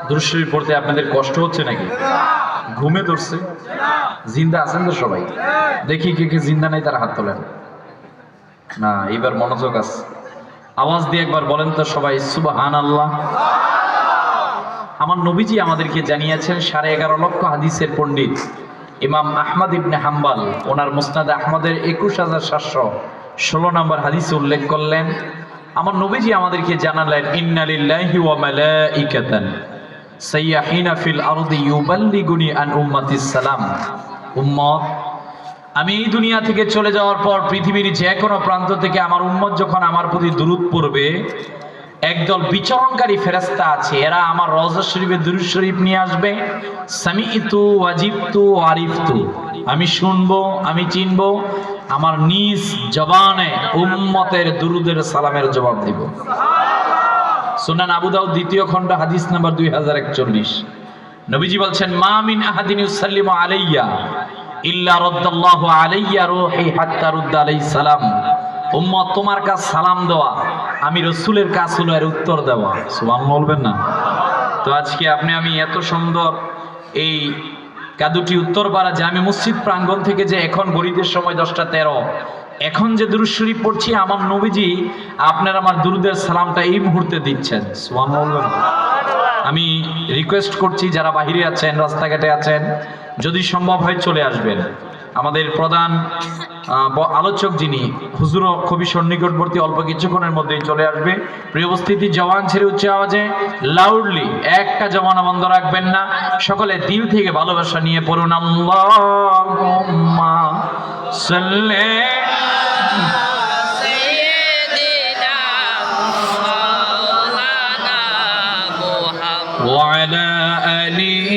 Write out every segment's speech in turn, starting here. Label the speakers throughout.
Speaker 1: দুরূদ শরীফ পড়তে আপনাদের কষ্ট হচ্ছে নাকি? ঘুমে ধরছে? জিন্দা আছেন তো সবাই? দেখি কে কে জিন্দা নাই তার হাত তোলেন। না, এবার মনোযোগ আছে। আওয়াজ দিয়ে একবার বলেন তো সবাই সুবহানাল্লাহ। আমার নবীজি আমাদেরকে জানিয়েছেন 11.5 লক্ষ হাদিসের পণ্ডিত ইমাম আহমদ ইবনে হাম্বল ওনার মুসনাদ আহমদের 21,716 নম্বর হাদিসে উল্লেখ করলেন, আমার নবীজি আমাদেরকে জানালেন ইন্না লিল্লাহি ওয়া মালাইকাতান সাইয়াহিনা ফিল আরদি ইউবাল্লিগুনি আন উম্মাতিস সালাম। উম্মত, আমি এই দুনিয়া থেকে চলে যাওয়ার পর পৃথিবীর যে কোনো প্রান্ত থেকে আমার উম্মত যখন আমার প্রতি দুরূদ পড়বে, একদল বিচরণকারী ফেরেশতা আছে, এরা আমার রওজা শরীফে দুরূদ শরীফ নিয়ে আসবে। সামিইতু ওয়াজিবতু আরিফতু, আমি শুনবো, আমি চিনবো, আমার নিজ জবানে উম্মতের দুরুদের সালামের জবাব দিব। সুনান আবু দাউদ 2য় খণ্ড হাদিস নাম্বার 2041। নবীজি বলছেন, মা মিন আহাদিন ইউসাল্লিমু আলাইয়া ইল্লা রাদ্দাল্লাহু আলাইয়া রূহি হাত্তা রুদ্দা আলাইহিস সালাম। উম্মত, তোমার কাজ সালাম দেওয়া, আমি রাসূলের কাজ হলো এর উত্তর দেওয়া। সুবহানাল্লাহ বলবেন না? তো আজকে আমি এত সুন্দর এই কাদুটি উত্তরপাড়া জামি মসজিদ প্রাঙ্গণ থেকে যে এখন গরিবের সময় 10টা 13, এখন যে দুরূদ শরীফ পড়ছি, আমার নবীজি আপনার আমার দুরুদের সালামটা এই মুহূর্তে দিচ্ছেন। সুবহানাল্লাহ বলবেন না? আমি রিকোয়েস্ট করছি যারা বাহিরে আছেন, রাস্তাঘাটে আছেন, যদি সম্ভব হয় চলে আসবেন। আমাদের প্রধান আলোচক যিনি হুজুর খুবই সন্নিকটবর্তী, অল্প কিছুক্ষণের মধ্যেই চলে আসবে। প্রিয় উপস্থিতি, জওয়ান ছেড়ে উচ্চ আওয়াজে লাউডলি, একটা জমানা বন্ধ রাখবেন না, সকলে দিল থেকে ভালোবাসা নিয়ে পড়ুন আল্লাহুম্মা সাল্লি وعلى آله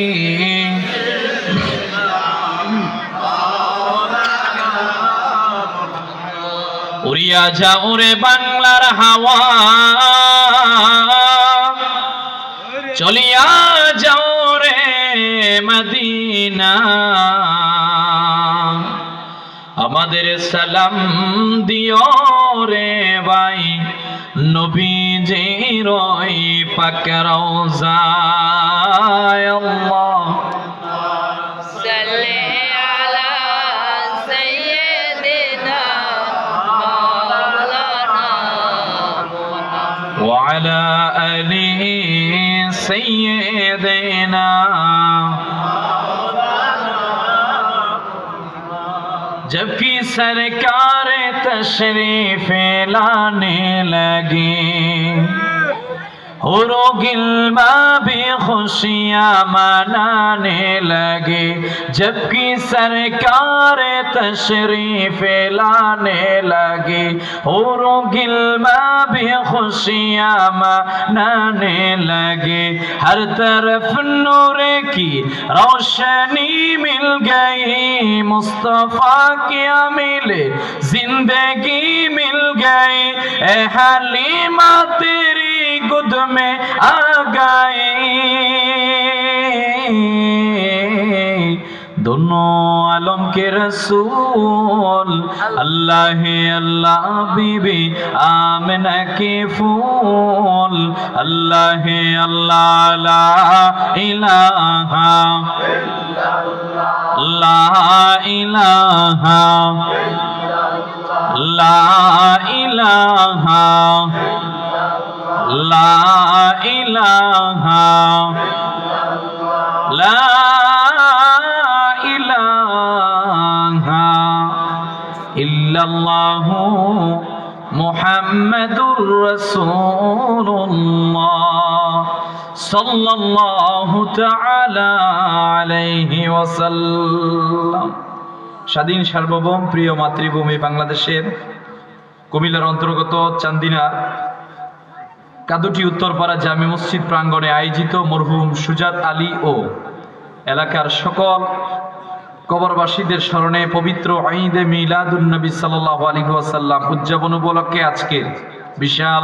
Speaker 1: উড়িয়া যাও রে বাংলার হাওয়া, চলিয়া যাও রে মদিনা, আমাদের সালাম দিও রে ভাই নবীজির ওই পাক রওজায়। আল্লাহ
Speaker 2: সাল্লি আলা সাইয়্যিদিনা মাওলানা মুহাম্মদ
Speaker 1: ওয়া আলা আলিহি সাইয়্যিদিনা। जबकि सरकार तशरीफ लाने लगे, हुरो गिल्मा भी खुशियाँ मनाने लगे। जबकि सरकार तशरीफ लाने लगे, हुरो गिल्मा भी खुशियाँ मनाने लगे। हर तरफ नूर की रोशनी मिल गई, मुस्तफा की मिले जिंदगी मिल गई। ए हलीमा तेरी गुद में आ गए, दोनों आलम के रसूल अल्लाह अल्लाह बीबी आमिना के फूल। अल्लाह अल्लाह ला इलाहा ला इलाहा ला इलाहा ला इलाहा ला इलाहा इल्लल्लाहु मुहम्मदुर रसूलुल्लाह সাল্লাল্লাহু তাআলা আলাইহি ওয়াসাল্লাম। স্বাধীন সার্বভৌম প্রিয় মাতৃভূমি বাংলাদেশের কুমিল্লার অন্তর্গত চান্দিনার কাদুটি উত্তরপাড়া জামি মসজিদ প্রাঙ্গণে আয়োজিত মরহুম সুজাত আলী ও এলাকার সকল কবরবাসীদের স্মরণে পবিত্র ঈদে মিলাদুন নবী সাল্লাল্লাহু আলাইহি ওয়াসাল্লাম উদযাপন উপলক্ষে আজকে বিশাল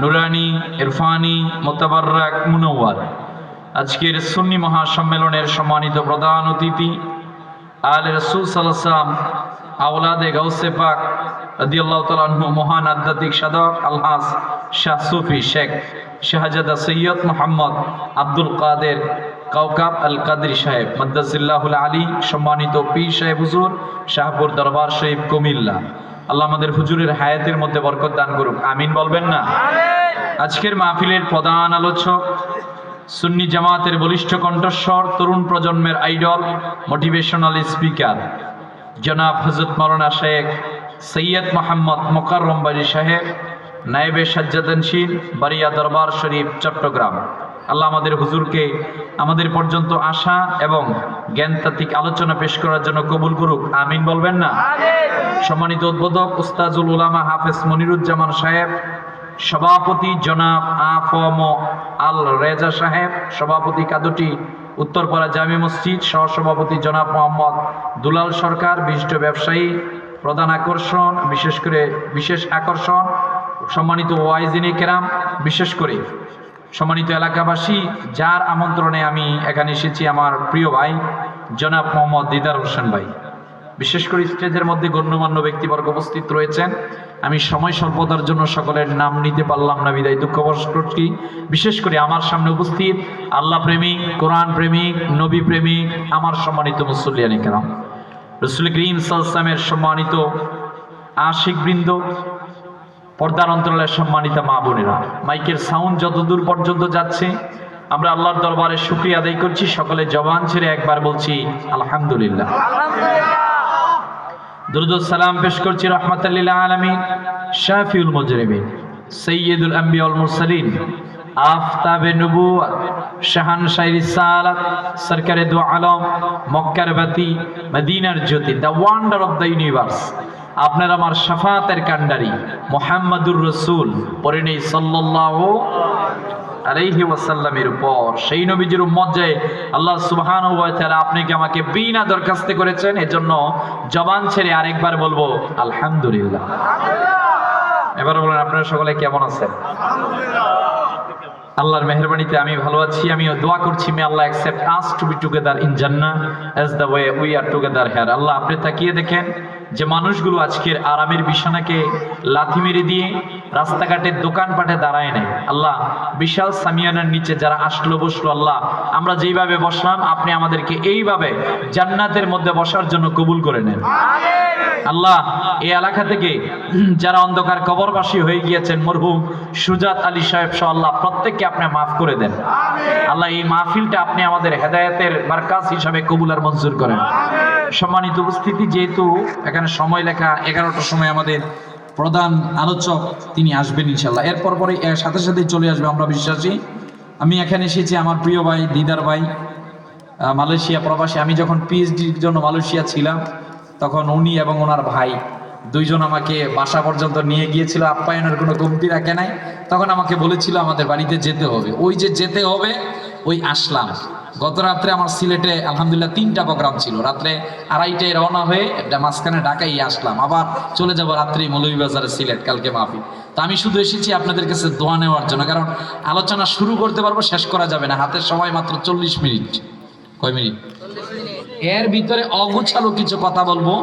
Speaker 1: নুরানি ইরফানি মোতাবাররাক মুনাওয়ার আজকের সুন্নি মহাসম্মেলনের সম্মানিত প্রধান অতিথি আলে রাসূল সাল্লাল্লাহু আলাইহি ওয়াসাল্লাম আওলাদে গাউসে পাক রাদিয়াল্লাহু তাআলা আনহু মহান আধ্যাত্মিক সাধক আলহাজ শাহ সুফি শেখ শাহজাদা সৈয়দ মোহাম্মদ আব্দুল কাদের কাউকাব আল কাদরি সাহেব মাদ্দাজিল্লাহুল আলী, সম্মানিত পীর সাহেব হুজুর শাহপুর দরবার শরীফ কুমিল্লা। আল্লাহ আমাদের হুজুরের হায়াতের মধ্যে বরকত দান করুক, আমিন বলবেন না? আজকের মাহফিলের প্রধান আলোচক, সুন্নি জামাতের বলিষ্ঠ কণ্ঠস্বর, তরুণ প্রজন্মের আইডল, মোটিভেশনাল স্পিকার জনাব হযরত মাওলানা শেখ সৈয়দ মোহাম্মদ মোকাররম বাড়ি সাহেব, নায়েবে সাজ্জাদানশীন, বারিয়া দরবার শরীফ, চট্টগ্রাম। আল্লাহ আমাদের হুজুরকে আমাদের পর্যন্ত আসা এবং জ্ঞানতাত্ত্বিক আলোচনা পেশ করার জন্য কবুল করুক, আমিন বলবেন না? সম্মানিত উদ্বোধক উস্তাজুল উলামা হাফেজ মনিরুজ্জামান সাহেব, সভাপতি জনাব আফম আল রেজা সাহেব, সভাপতি কাদুটি উত্তরপাড়া জামি মসজিদ, সহসভাপতি জনাব মোহাম্মদ দুলাল সরকার, বিশিষ্ট ব্যবসায়ী, প্রধান আকর্ষণ, বিশেষ আকর্ষণ সম্মানিত ওয়াইজিনে কেরাম, বিশেষ করে সম্মানিত এলাকাবাসী, যার আমন্ত্রণে আমি এখানে এসেছি, আমার প্রিয় ভাই জনাব মোহাম্মদ দিদার হোসেন ভাই, বিশেষ করে স্টেজের মধ্যে গণ্যমান্য ব্যক্তিবর্গ উপস্থিত রয়েছেন। আমি সময় স্বল্পতার জন্য সকলের নাম নিতে পারলাম না, বিদায় দুঃখ প্রকাশ করছি। বিশেষ করে আমার সামনে উপস্থিত আল্লাহ প্রেমিক, কোরআন প্রেমিক, নবী প্রেমিক আমার সম্মানিত মুসল্লিয়ানে কেরাম, রাসূল করিম সাল্লাল্লাহু আলাইহি ওয়াসাল্লামের সম্মানিত আশিক বৃন্দ, পর্দার অন্তরালের সম্মানিত মা বোনেরা, মাইকের সাউন্ড যতদূর পর্যন্ত যাচ্ছে আমরা আল্লাহর দরবারে শুকরিয়া আদায় করছি। সকলে জবান ছেড়ে একবার বলছি আলহামদুলিল্লাহ। দুরূদ ও সালাম পেশ করছি রাহমাতাল লিল আলামিন, শাফিউল মুজরিমিন, সাইয়্যিদুল আম্বিয়া ওয়াল মুরসালিন, আফতাবে নবুওয়াত, শাহানশাহ রিসালাত, সরকারে দু আলম, মক্কার বাতি, মদিনার জ্যোতি, the wonder of the universe, আপনার আমার শাফাতের কান্ডারি মুহাম্মাদুর রাসূল পড়ে নেই সাল্লাল্লাহু আলাইহি ওয়াসাল্লামের উপর। সেই নবীজির উম্মত যে আল্লাহ সুবহানাহু ওয়া তাআলা আপনাকে আমাকে বিনা দরখাস্তে করেছেন, এজন্য জবান ছেড়ে আরেকবার বলবো আলহামদুলিল্লাহ। এবার বলেন আপনারা সকলে কেমন আছেন? আল্লাহর মেহেরবানিতে আমি ভালো আছি। আমি দোয়া করছি, may Allah accept us to be together in Jannah as the way we are together here. আল্লাহ আপনি তাকিয়ে দেখেন যে মানুষগুলো আজকের আরামের বিছানাকে লাথি মেরে দিয়ে রাস্তাঘাটের দোকানপাটে দাঁড়ায় নেয়। আল্লাহ বিশাল সামিয়ানার নিচে যারা আসলো বসলো, আল্লাহ আমরা যেইভাবে বসলাম আপনি আমাদেরকে এইভাবে জান্নাতের মধ্যে বসার জন্য কবুল করে নেন। আল্লাহ এই এলাকা থেকে যারা অন্ধকার কবরবাসী হয়ে গিয়েছেন, মরহুম সুজাত আলী সাহেব সহ আল্লাহ প্রত্যেককে আপনি মাফ করে দেন। আল্লাহ এই মাহফিলটা আপনি আমাদের হেদায়েতের মারকাজ হিসাবে কবুল আর মঞ্জুর করেন। সম্মানিত উপস্থিতি, যেহেতু এখানে সময় লেখা 11টার সময় আমাদের প্রধান আলোচক তিনি আসবেন ইনশাল্লাহ, এরপর পরে সাথে সাথেই চলে আসবে আমরা বিশ্বাসী। আমি এখানে এসেছি আমার প্রিয় ভাই দিদার ভাই, মালয়েশিয়া প্রবাসী। আমি যখন পিএইচডির জন্য মালয়েশিয়া ছিলাম তখন উনি এবং ওনার ভাই দুইজন আমাকে বাসা পর্যন্ত নিয়ে গিয়েছিল, আপ্যায়নের কোনো কমতি রাখে নাই। তখন আমাকে বলেছিল আমাদের বাড়িতে যেতে হবে, ওই যে যেতে হবে ওই আসলাম। গত রাত্রে আমার সিলেটে আলহামদুলিল্লাহ 3টা প্রোগ্রাম ছিল, রাত্রে 2:30টায় রওনা হয়ে মাঝখানে ঢাকায় আসলাম, আবার চলে যাব রাত্রি মৌলভীবাজারে সিলেট, কালকে মাহফিল। তো আমি শুধু এসেছি আপনাদের কাছে দোয়া নেওয়ার জন্য, কারণ আলোচনা শুরু করতে পারবো, শেষ করা যাবে না, হাতের সময় মাত্র 40 মিনিট। কয় মিনিট? এর ভিতরে অগুছালো কিছু কথা বলবো,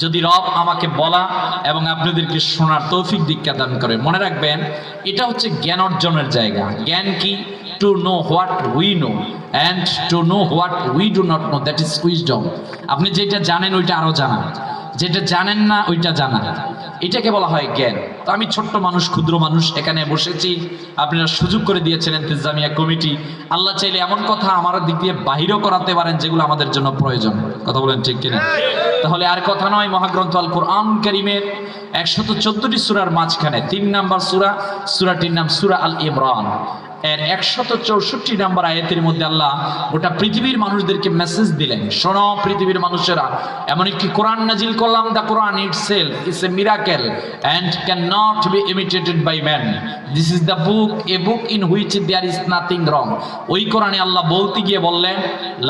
Speaker 1: যদি রব আমাকে বলা এবং আপনাদেরকে শোনার তৌফিক দীক্ষা দান করে। মনে রাখবেন, এটা হচ্ছে জ্ঞান অর্জনের জায়গা। জ্ঞান কি? To know what we know and to know what we do not know, that is wisdom. আপনি যেটা জানেন ওইটা আরো জানা, যেটা জানেন না ওইটা জানা, এটাকে বলা হয় জ্ঞান। তো আমি ছোট্ট মানুষ, ক্ষুদ্র মানুষ, এখানে বসেছি, আপনারা সুযোগ করে দিয়েছেন ইন্তেজামিয়া কমিটি। আল্লাহ চাইলে এমন কথা আমার দিক দিয়ে বাহিরও করাতে পারেন যেগুলো আমাদের জন্য প্রয়োজন। কথা বলেন ঠিক কিনা? তাহলে আর কথা নয়, মহাগ্রন্থ আল কোরআন কারীমের 114টি সূরার মাঝখানে 3 নাম্বার সূরা, সূরাটির নাম সূরা আল ইমরান, এর 164 নম্বর আয়াতের মধ্যে আল্লাহ গোটা পৃথিবীর মানুষদেরকে মেসেজ দিলেন, শোনো পৃথিবীর মানুষেরা, এমন একটি কোরআন নাজিল করলাম, the Quran itself is a miracle and can not be imitated by man, this is the book, a book in which there is nothing wrong. ওই কোরআনে আল্লাহ বলতে গিয়ে বললেন,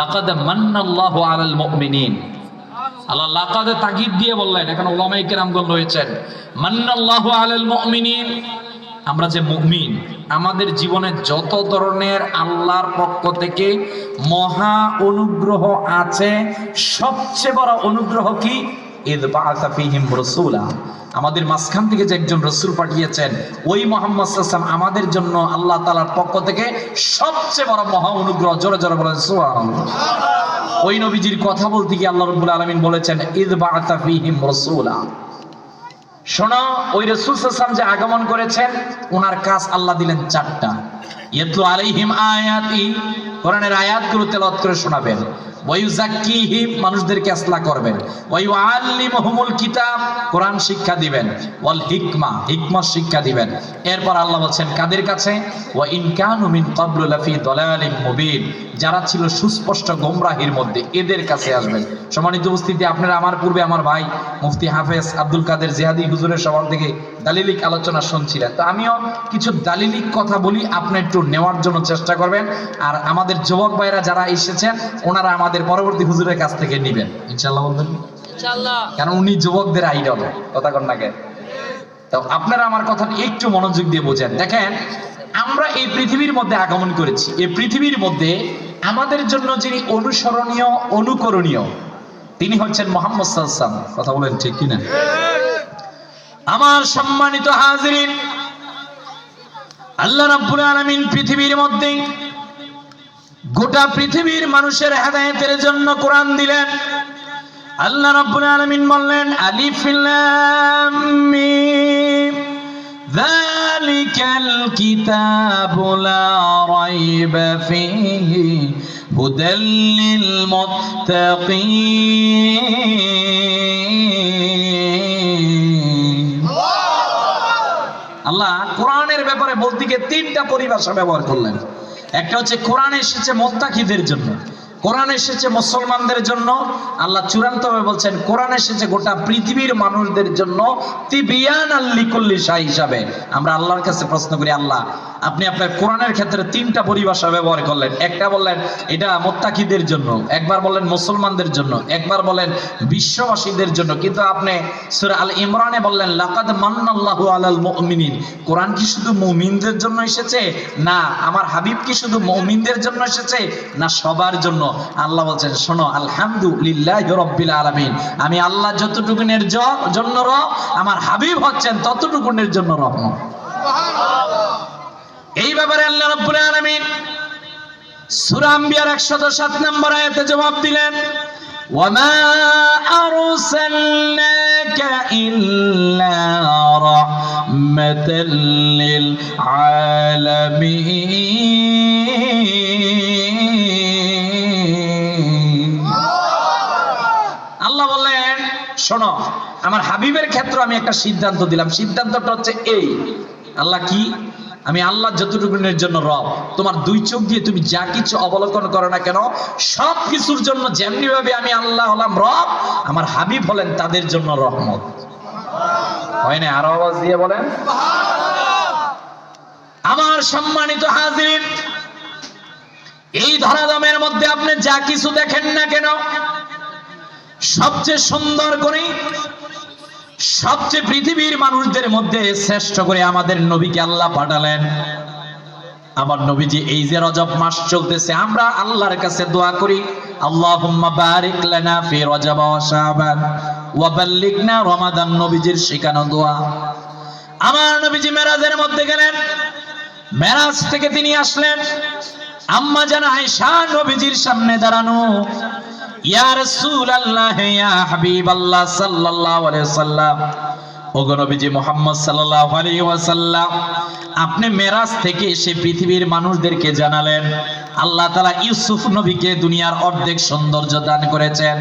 Speaker 1: লাকাদ মান্নাল্লাহু আলাল মুমিনিন। আল্লাহ লাকাদে তাকিদ দিয়ে বললেন, এখন উলামায়ে কেরামগণ রয়েছেন, মান্নাল্লাহু আলাল মুমিনিন, আমরা যে মুমিন, আমাদের জীবনে যত ধরনের আল্লাহর পক্ষ থেকে মহা অনুগ্রহ আছে, সবচেয়ে বড় অনুগ্রহ কি? ইয বাআসা ফীহিম রাসূলা, আমাদের মাঝখান থেকে যে একজন রাসূল পাঠিয়েছেন ওই মুহাম্মদ সাল্লাল্লাহু আলাইহি ওয়াসাল্লাম আমাদের জন্য আল্লাহ তাআলার পক্ষ থেকে সবচেয়ে বড় মহা অনুগ্রহ। জোরে জোরে বলেন সুবহানাল্লাহ। ওই নবীজির কথা বলতে গিয়ে আল্লাহ রাব্বুল আলামিন বলেছেন ইয বাআসা ফীহিম রাসূলা। শোনো, ওই রাসূল সাল্লাল্লাহু আলাইহি ওয়াসাল্লাম যে আগমন করেছেন ওনার কাজ আল্লাহ দিলেন 4টা। ইয়াতলু আলাইহিম আয়াতি, কোরআনের আয়াতগুলো তেলাওয়াত করে শোনাবেন। ওয়া ইউযাক্কিহিম, মানুষদেরকে ইসলাহ করবেন। ওয়া ইউআল্লিমুহুমুল কিতাব, কোরআন শিক্ষা দিবেন। ওয়াল হিকমা, হিকমত শিক্ষা দিবেন। এরপর আল্লাহ বলেন কাদের কাছে? ওয়া ইন কানু মিন ক্বাবলু লাফি দালালিম মুবিন, যারা ছিল সুস্পষ্ট গোমরাহির মধ্যে, এদের কাছে আসবেন। সম্মানিত উপস্থিতি, আপনারা আমার পূর্বে আমার ভাই মুফতি হাফেজ আব্দুল কাদের জিহাদি হুজুরের সভা থেকে দালিলিক আলোচনা শুনছিলেন, তো আমিও কিছু দালিলিক কথা বলি, আপনি একটু নেওয়ার জন্য চেষ্টা করবেন। আর আমাদের যুবক ভাইরা যারা এসেছেন ওনারা আমাদের পরবর্তী হুজুরের কাছ থেকে নেবেন ইনশাআল্লাহ, বলবেন
Speaker 2: ইনশাআল্লাহ,
Speaker 1: কারণ উনি যুবকদের আইডল। কথা কন না কেন? তো আপনারা আমার কথাটা একটু মনোযোগ দিয়ে বোঝেন। দেখেন, আমরা এই পৃথিবীর মধ্যে আগমন করেছি, এই পৃথিবীর মধ্যে আমাদের জন্য যিনি অনুসরণীয় অনুকরণীয় তিনি হচ্ছেন মুহাম্মদ সাল্লাল্লাহু আলাইহি ওয়াসাল্লাম। কথা বলেন ঠিক কিনা? আমার সম্মানিত হাজিরিন, আল্লাহ রাব্বুল আলামিন পৃথিবীর মধ্যে গোটা পৃথিবীর মানুষের হেদায়েতের জন্য কোরআন দিলেন। আল্লাহ রাব্বুল আলামিন বললেন আলিফ লাম মিম যালিকাল কিতাবু লা রাইবা ফীহি হুদাল লিল মুত্তাকিন। আল্লাহ কোরআনের ব্যাপারে বলতে গিয়ে 3টা পরিভাষা ব্যবহার করলেন। একটা হচ্ছে কোরআন এসেছে মুত্তাকিদের জন্য, কোরআন এসেছে মুসলমানদের জন্য। আল্লাহ চূড়ান্তভাবে বলছেন কোরআন এসেছে গোটা পৃথিবীর মানুষদের জন্য তিবিয়ানাল লিকুল্লি শাই হিসাবে। আমরা আল্লাহর কাছে প্রশ্ন করি, আল্লাহ আপনি আপনার কোরআনের ক্ষেত্রে 3টা পরিভাষা ব্যবহার করলেন। একটা বললেন এটা মুত্তাকিদের জন্য, একবার বললেন মুসলমানদের জন্য, একবার বলেন বিশ্ববাসীদের জন্য। কিন্তু আপনি সূরা আল ইমরানে বললেন লাকাদ মান্নাল্লাহু আলাল মুমিনিন। কোরআন কি শুধু মুমিনদের জন্য এসেছে? না। আমার হাবিব কি শুধু মুমিনদের জন্য এসেছে? না, সবার জন্য। আল্লাহ বলছেন শোনো, আলহামদুলিল্লাহি রাব্বিল আলামিন, আমি আল্লাহ যতটুকুনের জন্য আমার হাবিব হচ্ছেন ততটুকুনের জন্য রহমত। সুবহানাল্লাহ। এই ব্যাপারে আল্লাহ রাব্বুল আলামিন সূরা আম্বিয়ার 107 নম্বর আয়াতে জবাব দিলেন ওয়ামা আরসালনাকা ইল্লা রাহমাতাল লিল আলামিন। আল্লাহ বললেন শোনো, আমার হাবিবের ক্ষেত্রে আমি একটা সিদ্ধান্ত দিলাম। সিদ্ধান্তটা হচ্ছে এই, আল্লাহ কি? আমি আল্লাহ যতটুকুনের জন্য রব। তোমার 2 চোখ দিয়ে তুমি যা কিছু অবলোকন করো না কেন, সব কিছুর জন্য যেমনি ভাবে আমি আল্লাহ হলাম রব, আমার হাবিব হলেন তাদের জন্য রহমত। হয় না? আরো আওয়াজ দিয়ে বলেন আমার সম্মানিত হাজিরিন, এই ধরাধামের মধ্যে আপনি যা কিছু দেখেন না কেন, সবচেয়ে সুন্দর করে, সবচেয়ে পৃথিবীর মানুষদের মধ্যে শ্রেষ্ঠ করে আমাদের নবীকে আল্লাহ পাঠালেন। আমার নবীজি এই যে রজব মাস চলতেছে, আমরা আল্লাহর কাছে দোয়া করি আল্লাহুম্মা বারিক লানা ফি রজব ওয়া শাবান ওয়া বাল্লিগনা রমাদান। নবীজির শেখানো দোয়া। আমার নবীজি মেরাজের মধ্যে গেলেন, মেরাজ থেকে তিনি আসলেন, আম্মা জান আয়েশা নবীজির সামনে দাঁড়ানো, ইয়া রাসূলুল্লাহ ইয়া হাবিবাল্লাহ সাল্লাল্লাহু আলাইহি ওয়াসাল্লাম, ওগো নবীজি মুহাম্মদ সাল্লাল্লাহু আলাইহি ওয়াসাল্লাম, আপনি মেরাজ থেকে এসে পৃথিবীর মানুষদেরকে জানালেন আল্লাহ তাআলা ইউসুফ নবীকে দুনিয়ার অর্ধেক সৌন্দর্য দান করেছেন।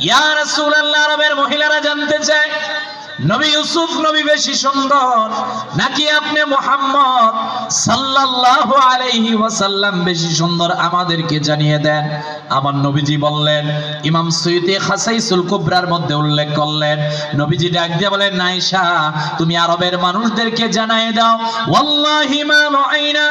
Speaker 1: ইয়া রাসূলুল্লাহ, আরবের মহিলারা জানতে চায় নবী ইউসুফ নবী বেশি সুন্দর নাকি আপনি মুহাম্মদ সাল্লাল্লাহু আলাইহি ওয়াসাল্লাম বেশি সুন্দর? আমাদেরকে জানিয়ে দেন। আমার নবীজি বললেন, ইমাম সুয়ুতি খাসাইসুল কুবরার মধ্যে উল্লেখ করলেন, নবীজি ডাক দিয়ে বলেন আয়েশা তুমি আরবের মানুষদেরকে জানিয়ে দাও ওয়াল্লাহি মা রাআইনা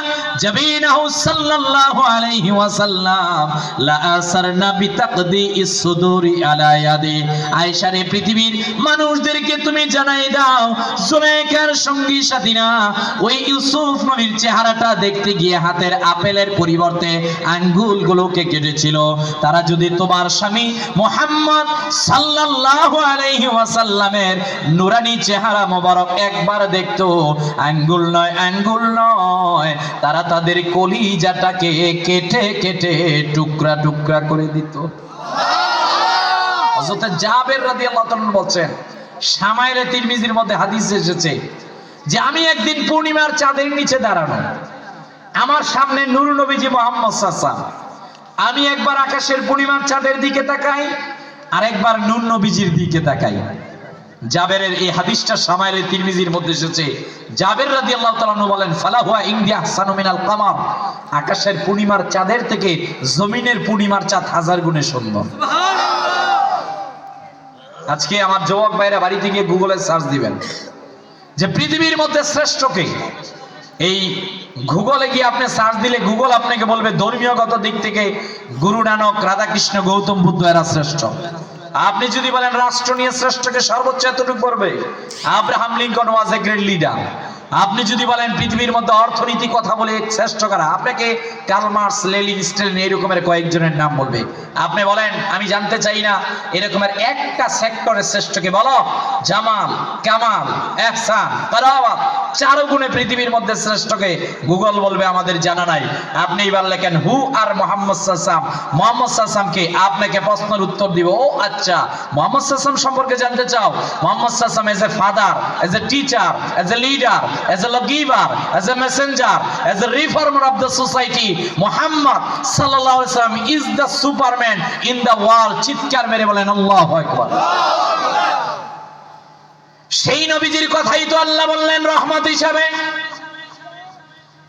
Speaker 1: জাবিনাহু সাল্লাল্লাহু আলাইহি ওয়াসাল্লাম লা আসারনা বিতাকদি ইস সুদুরি আলা ইয়াদি। আয়েশা রে পৃথিবীর মানুষদেরকে তুমি জানাই দাও জুলাইখার সঙ্গী সাথীরা ওই ইউসুফ নবীর চেহারাটা দেখতে গিয়ে হাতের আপেলের পরিবর্তে আঙ্গুলগুলোকে কেটেছিল। তারা যদি তোমার স্বামী মুহাম্মদ সাল্লাল্লাহু আলাইহি ওয়াসাল্লামের নুরানি চেহারা মোবারক একবার দেখতো, আঙ্গুল নয়, তারা তাদের কলিজাটাকে কেটে কেটে টুকরা টুকরা করে দিত। হযরত জাবের রাদিয়াল্লাহু তাআলা বলছেন, শামাইলে তিরমিজির মধ্যে হাদিস এসেছে যে আমি একদিন পূর্ণিমার চাঁদের নিচে দাঁড়ানো, আমার সামনে নূর নবীজি মুহাম্মদ সাল্লাল্লাহু আলাইহি ওয়াসাল্লাম। আমি একবার আকাশের পূর্ণিমার চাঁদের দিকে তাকাই, আর একবার নূর নবীজির দিকে তাকাই। জাবেরের এই হাদিসটা শামাইলে তিরমিজির মধ্যে এসেছে। জাবের রাদিয়াল্লাহু তাআলা আনহু বলেন, ফালা হুয়া ইনদি আহসানু মিনাল কামার, আকাশের পূর্ণিমার চাঁদের থেকে জমিনের পূর্ণিমার চাঁদ হাজার গুণে সুন্দর। আজকে আমার যুবক ভাইরা বাড়িতে গিয়ে গুগলে সার্চ দিবেন যে পৃথিবীর মধ্যে শ্রেষ্ঠ কে। এই গুগলে গিয়ে আপনি সার্চ দিলে গুগল আপনাকে বলবে ধর্মীয়গত দিক থেকে গুরু নানক, রাধাকৃষ্ণ, গৌতম বুদ্ধ এরা শ্রেষ্ঠ। আপনি যদি বলেন রাষ্ট্র নিয়ে শ্রেষ্ঠকে সর্বোচ্চ এতটুকু পড়বে Abraham Lincoln was a great leader. আপনি যদি বলেন পৃথিবীর মধ্যে অর্থনীতি কথা বলে শ্রেষ্ঠ কারা, আপনাকে কার্ল মার্কস, লেনিন, স্ট্যালিন এরকমের কয়েকজনের নাম বলবে। আপনি বলেন আমি জানতে চাই না এরকমের একটা সেক্টরের শ্রেষ্ঠকে বলো, জামাল, কামাল, এহসান, তারাওয়াত, চার গুণে পৃথিবীর মধ্যে শ্রেষ্ঠকে গুগল বলবে আমাদের জানা নাই। আপনি এবার লেখেন হু আর মোহাম্মদ সাল্লাল্লাহু আলাইহি ওয়াসাল্লাম, মোহাম্মদ সাল্লাল্লাহু আলাইহি ওয়াসাল্লামকে, আপনাকে প্রশ্নের উত্তর দিব। ও আচ্ছা, মোহাম্মদ সাল্লাল্লাহু আলাইহি ওয়াসাল্লাম সম্পর্কে জানতে চাও? মোহাম্মদ সাল্লাল্লাহু আলাইহি ওয়াসাল্লাম as a father, as a teacher, as a leader, as a lawgiver, as a messenger, as a reformer of the society, Muhammad sallallahu alaihi wasallam is the superman in the world. চিৎকার মেরে বলেন আল্লাহু আকবার। সেই নবীজির কথাই তো আল্লাহ বললেন রহমত হিসাবে।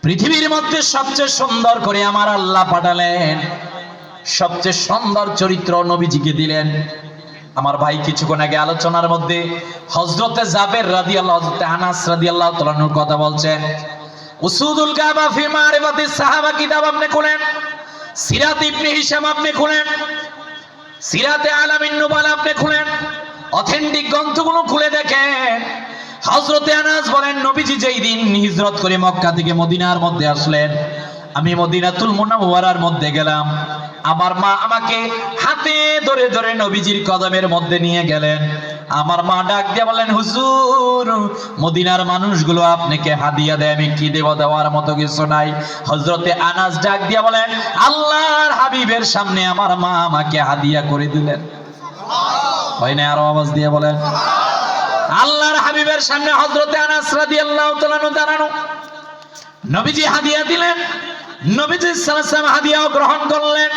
Speaker 1: পৃথিবীর মধ্যে সবচেয়ে সুন্দর করে আমার আল্লাহ পাঠালেন, সবচেয়ে সুন্দর চরিত্র নবীজিকে দিলেন। আমার ভাই কিছুক্ষণ আগে আলোচনার মধ্যে হযরতে জাবের রাদিয়াল্লাহু, হযরতে আনাস রাদিয়াল্লাহু তাআলা আনহুর কথা বলছেন। উসুদুল কাবা ফি মারিফাতিস সাহাবা কিতাব আপনি খুলেন, সিরাত ইবনে হিশাম আপনি খুলেন, সিরাতে আলামিন নুবালা আপনি খুলেন, অথেন্টিক গ্রন্থগুলো খুলে দেখেন। হযরতে আনাস বলেন নবীজি যেই দিন হিজরত করে মক্কা থেকে মদিনার মধ্যে আসলেন, আমি মদিনাতুল মুনাওয়ারার মধ্যে গেলাম। আমার মা আমাকে হাতে ধরে ধরে নবীজির কদমের মধ্যে নিয়ে গেলেন। আমার মা ডাক দিয়ে বলেন, হুজুর মদিনার মানুষগুলো আপনাকে হাদিয়া দেয়, আমি কি দেব, দেওয়ার মতো কিছু নাই। হযরতে আনাস ডাক দিয়ে বলেন, আল্লাহর হাবিবের সামনে আমার মা আমাকে হাদিয়া করে দিলেন। হয় না? আরো আওয়াজ দিয়ে বলেন। আল্লাহর হাবিবের সামনে হযরতে আনাস রাদিয়াল্লাহু তাআলা দাঁড়ানো, নবীজি হাদিয়া দিলেন। নবীজি সাল্লাল্লাহু আলাইহি ওয়াসাল্লাম হাদিয়াও গ্রহণ করলেন।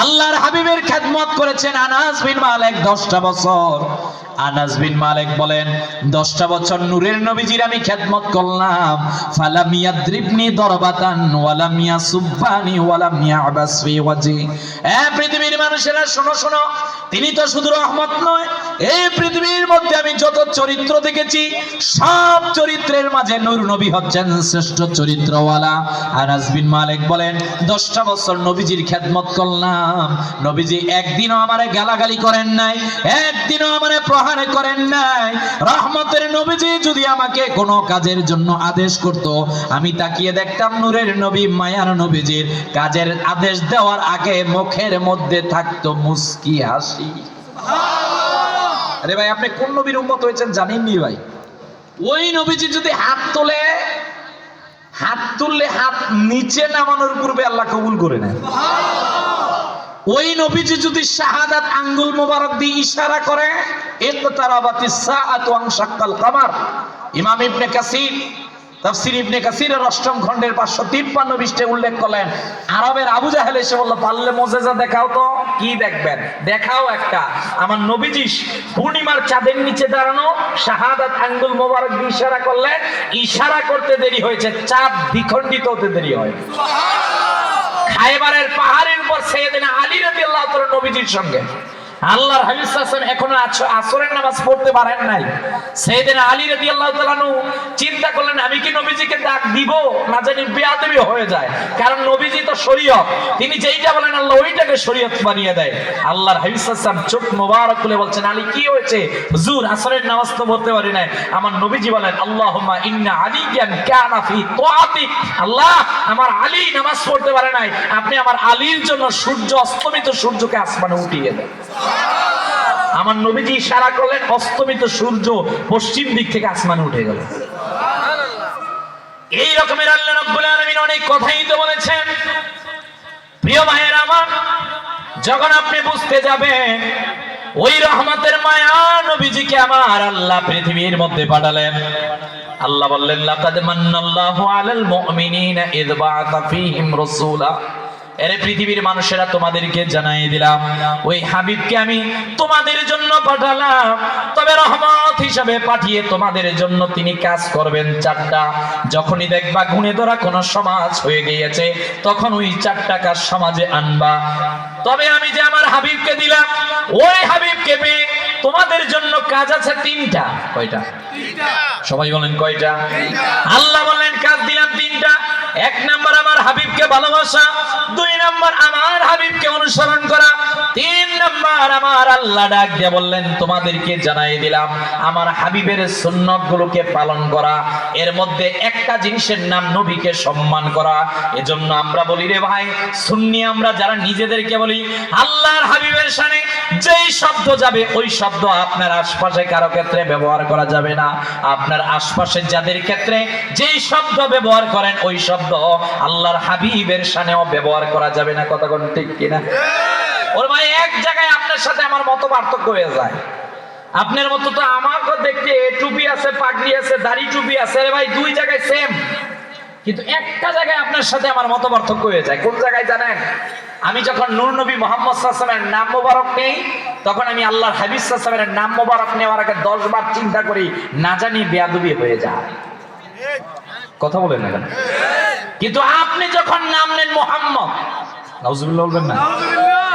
Speaker 1: আল্লাহর হাবিবের খেদমত করেছেন আনাস বিন মালিক 10টা বছর। আনাস বিন মালিক বলেন 10টা বছর নূরের নবীজির আমি খেদমত করলাম। ফালাম ইয়াদ্রিবনি দরবাতান ওয়ালাম ইয়াসুববানি ওয়ালাম ইয়াবাস ফি ওয়াজি। পৃথিবীর মানুষেরা শোনো শোনো, তিনি তো শুধু রহমত নয়, এই পৃথিবীর মধ্যে আমি যত চরিত্র দেখেছি সব চরিত্রের মাঝে নূর নবী হচ্ছেন শ্রেষ্ঠ চরিত্রওয়ালা। আনাস বিন মালিক বলেন 10টা বছর নবীজির খেদমত করলাম, নবীজি একদিনও আমারে গালাগালি করেন নাই, একদিনও আমারে প্রহার করেন নাই। রহমতের নবীজি যদি আমাকে কোনো কাজের জন্য আদেশ করত, আমি তাকিয়ে দেখতাম নূরের নবী মায়ার নবীজির কাজের আদেশ দেওয়ার আগে মুখের মধ্যে থাকতো মুস্কি হাসি। আরে ভাই, আপনি কোন নবীর উম্মত হয়েছেন জানেননি ভাই? ওই নবীজি যদি হাত তুললে হাত নিচে নামানোর পূর্বে আল্লাহ কবুল করে নেন। ওই নবীজি যদি শাহাদাত আঙ্গুল মোবারক দিয়ে ইশারা করে, ইকতারাবাতিস সাআতু ওয়া শাক্কাল কামার। ইমাম ইবনে কাসির তাফসীর ইবনে কাসিরের 8ম খণ্ডের 553 পৃষ্ঠায় উল্লেখ করলেন, আরবের আবু জাহেল এসে বলল, পারলে মুজিজা দেখাও তো। কি দেখবেন? দেখাও একটা। আমার নবীজি পূর্ণিমার চাঁদের নিচে দাঁড়ানো, শাহাদাত আঙ্গুল মোবারক দিয়ে ইশারা করলেন, ইশারা করতে দেরি হয়েছে, চাঁদ দ্বিখণ্ডিত হতে দেরি হয়। খায়বারের পাহাড়ের উপর সাইয়েদনা আলী রাদিয়াল্লাহু তাআলা নবীজির সঙ্গে আল্লাহর হাবিব সাল্লাল্লাহু আলাইহি ওয়াসাল্লাম এখনো আসরের নামাজ পড়তে পারেন নাই। সাইয়েদনা আলী রাদিয়াল্লাহু তাআলা আনহু চিন্তা করলেন আমি কি নবীজিকে ডাক দিব না জানি বেয়াদবি হয়ে যায়, কারণ নবীজি তো শরীয়ত, তিনি যেইটা বলেন আল্লাহ ওইটাকে শরীয়ত বানিয়ে দেয়। আল্লাহর হাবিব সাল্লাল্লাহু আলাইহি ওয়াসাল্লাম চোখ মোবারক খুলে বলছেন আলী কি হয়েছে? হুজুর আসরের নামাজ তো পড়তে পারি নাই। আমার নবীজি বলেন আল্লাহুম্মা ইন্না আলিয়ান কানা ফি তাআতিক, আল্লাহ আমার আলী নামাজ পড়তে পারে নাই, আপনি আমার আলীর জন্য সূর্য অস্তমিত সূর্যকে আসমানে উঠিয়ে দেন। আমার নবীজি ইশারা করলেন, অস্তমিত সূর্য পশ্চিম দিক থেকে আসমানে উঠে গেল। এই রকমের আল্লাহ রাব্বুল আলামিন অনেক কথাই তো বলেছেন। প্রিয় ভাইয়েরা আমার, যখন আপনি বুঝতে যাবেন ওই রহমতের মায়া নবীজিকে আমার আল্লাহ পৃথিবীর মধ্যে পাঠালেন। আল্লাহ বললেন লাকাদ মান্নাল্লাহু আলাল মুমিনিনা ইয বাআসা ফীহিম রাসূলা, এরে পৃথিবীর মানুষেরা তোমাদেরকে জানাই দিলাম ওই হাবিবকে আমি তোমাদের জন্য পাঠালাম, তবে রহমত হিসাবে পাঠিয়ে তোমাদের জন্য তিনি কাজ করবেন চারটা। যখনই দেখবা গুণে ধরা কোন সমাজ হয়ে গিয়েছে তখন ওই চারটা কাজ সমাজে আনবা। তবে আমি যে আমার হাবিবকে দিলাম ওই হাবিবকে পেয়ে তোমাদের জন্য কাজ আছে তিনটা। কয়টা? সবাই বলেন কয়টা? আল্লাহ বলেন কাজ দিলাম তিনটা। এক নাম্বার আমার হাবিবকে ভালোবাসা, দুই নাম্বার আমার হাবিবকে অনুসরণ করা, তিন নাম্বার আমার আল্লাহ ডাক দিয়ে বললেন তোমাদেরকে জানাই দিলাম আমার হাবিবের সুন্নাত গুলোকে পালন করা। এর মধ্যে একটা জিনিসের নাম নবীকে সম্মান করা। এজন্য আমরা বলি রে ভাই সুন্নি, আমরা যারা নিজেদেরকে বলি আল্লাহর হাবিবের শানে যেই শব্দ যাবে ওই শব্দ আপনার আশপাশে কারো ক্ষেত্রে ব্যবহার করা যাবে না। আপনার আশপাশে যাদের ক্ষেত্রে যেই শব্দ ব্যবহার করেন ওই শব্দ আল্লাহর হাবিবের শানেও ব্যবহার করা যাবে না। কথা কোন ঠিক কিনা? ওর ভাই এক জায়গায় আপনার সাথে আমার মত পার্থক্য হয়ে যায়। আপনার মতো তো আমাকে দেখতে টুপি আছে, পাগড়ি আছে, দাড়ি টুপি আছে, রে ভাই দুই জায়গায় সেম, কিন্তু একটা জায়গায় আপনার সাথে আমার মত পার্থক্য হয়ে যায়। কোন জায়গায় জানেন? আমি যখন নূর নবী মুহাম্মদ সাল্লাল্লাহু আলাইহি ওয়াসাল্লামের নাম মোবারক নেই তখন আমি আল্লাহর হাবিব সাল্লাল্লাহু আলাইহি ওয়াসাল্লামের নাম মোবারক নেওয়ার আগে 10 বার চিন্তা করি, না জানি বেয়াদবি হয়ে যায়। কথা বলেন না কেন? কিন্তু আপনি যখন নাম নেন মুহাম্মদ, নাউজুবিল্লাহ বলবেন না,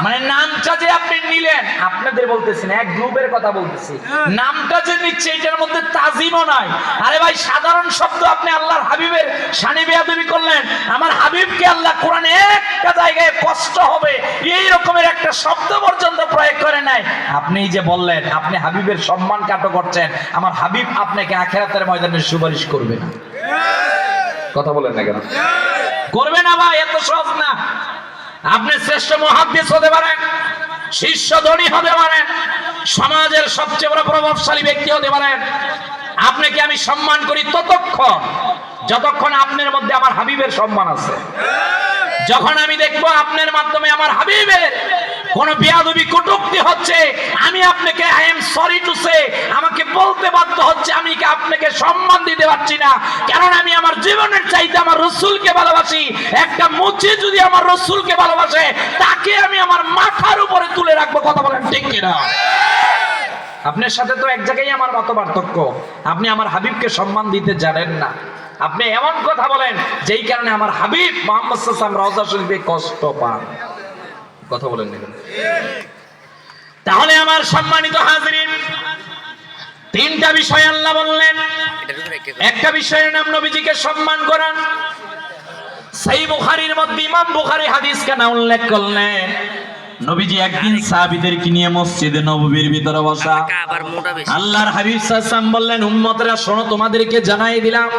Speaker 1: মানে নামটা যে আপনি নিলেন, আপনাদের বলতেছেন এক গ্রুপের কথা বলতেছি, নামটা যে নিচ্ছে এটার মধ্যে তাজিমও নাই। আরে ভাই সাধারণ শব্দ আপনি আল্লাহর হাবিবের শানে বেয়াদবি করলেন। আমার হাবিবকে আল্লাহ কোরআনে একটা জায়গায় কষ্ট হবে এই রকমের একটা শব্দ পর্যন্ত প্রয়োগ করে নাই। আপনি যে বললেন আপনি হাবিবের সম্মান কাটো করছেন, আমার হাবিব আপনাকে আখিরাতের ময়দানে সুপারিশ করবে না। কথা বলেন না কেন? করবে না ভাই, এত সহজ না। আপনি শ্রেষ্ঠ মুহাদ্দিস হতে পারেন, শীর্ষ ধনী হতে পারেন, সমাজের সবচেয়ে বড় প্রভাবশালী ব্যক্তি হতে পারেন, আপনাকে আমি সম্মান করি ততক্ষণ যতক্ষণ আপনার মধ্যে আমার হাবিবের সম্মান আছে। যখন আমি দেখবো আপনার মাধ্যমে আমার হাবিবের কোন বেয়াদবি কটূক্তি হচ্ছে, আমি আপনাকে I am sorry to say আমাকে বলতে বাধ্য হচ্ছে আমি কি আপনাকে সম্মান দিতে পারছি না, কারণ আমি আমার জীবনের চাইতে আমার রাসূলকে ভালোবাসি। একটা মুচি যদি আমার রাসূলকে ভালোবাসে তাকে আমি আমার মাথার উপরে তুলে রাখবো। কথা বলেন ঠিক কিনা? আপনার সাথে তো এক জায়গায় আমার মত পার্থক্য, আপনি আমার হাবিবকে সম্মান দিতে জানেন না। আপনি এমন কথা বলেন যেই কারণে আমার হাবিব মুহাম্মদ সাল্লাল্লাহু আলাইহি ওয়াসাল্লাম রওজা শরীফে কষ্ট পান। কথা বলেন না? তাহলে আমার সম্মানিত হাজিরিন, তিনটা বিষয় আল্লাহ বললেন। একটা বিষয়ের নাম নবীজিকে সম্মান করা। সহিহ বুখারীর মধ্যে ইমাম বুখারী হাদিস কানা উল্লেখ করলেন, নবীজি একদিন সাহাবীদেরকে নিয়ে মসজিদে নববীর ভিতরে বসা। আল্লাহর হাবিব সাল্লাল্লাহু আলাইহি ওয়াসাল্লাম বললেন উম্মতরা শোনো, তোমাদেরকে জানাই দিলাম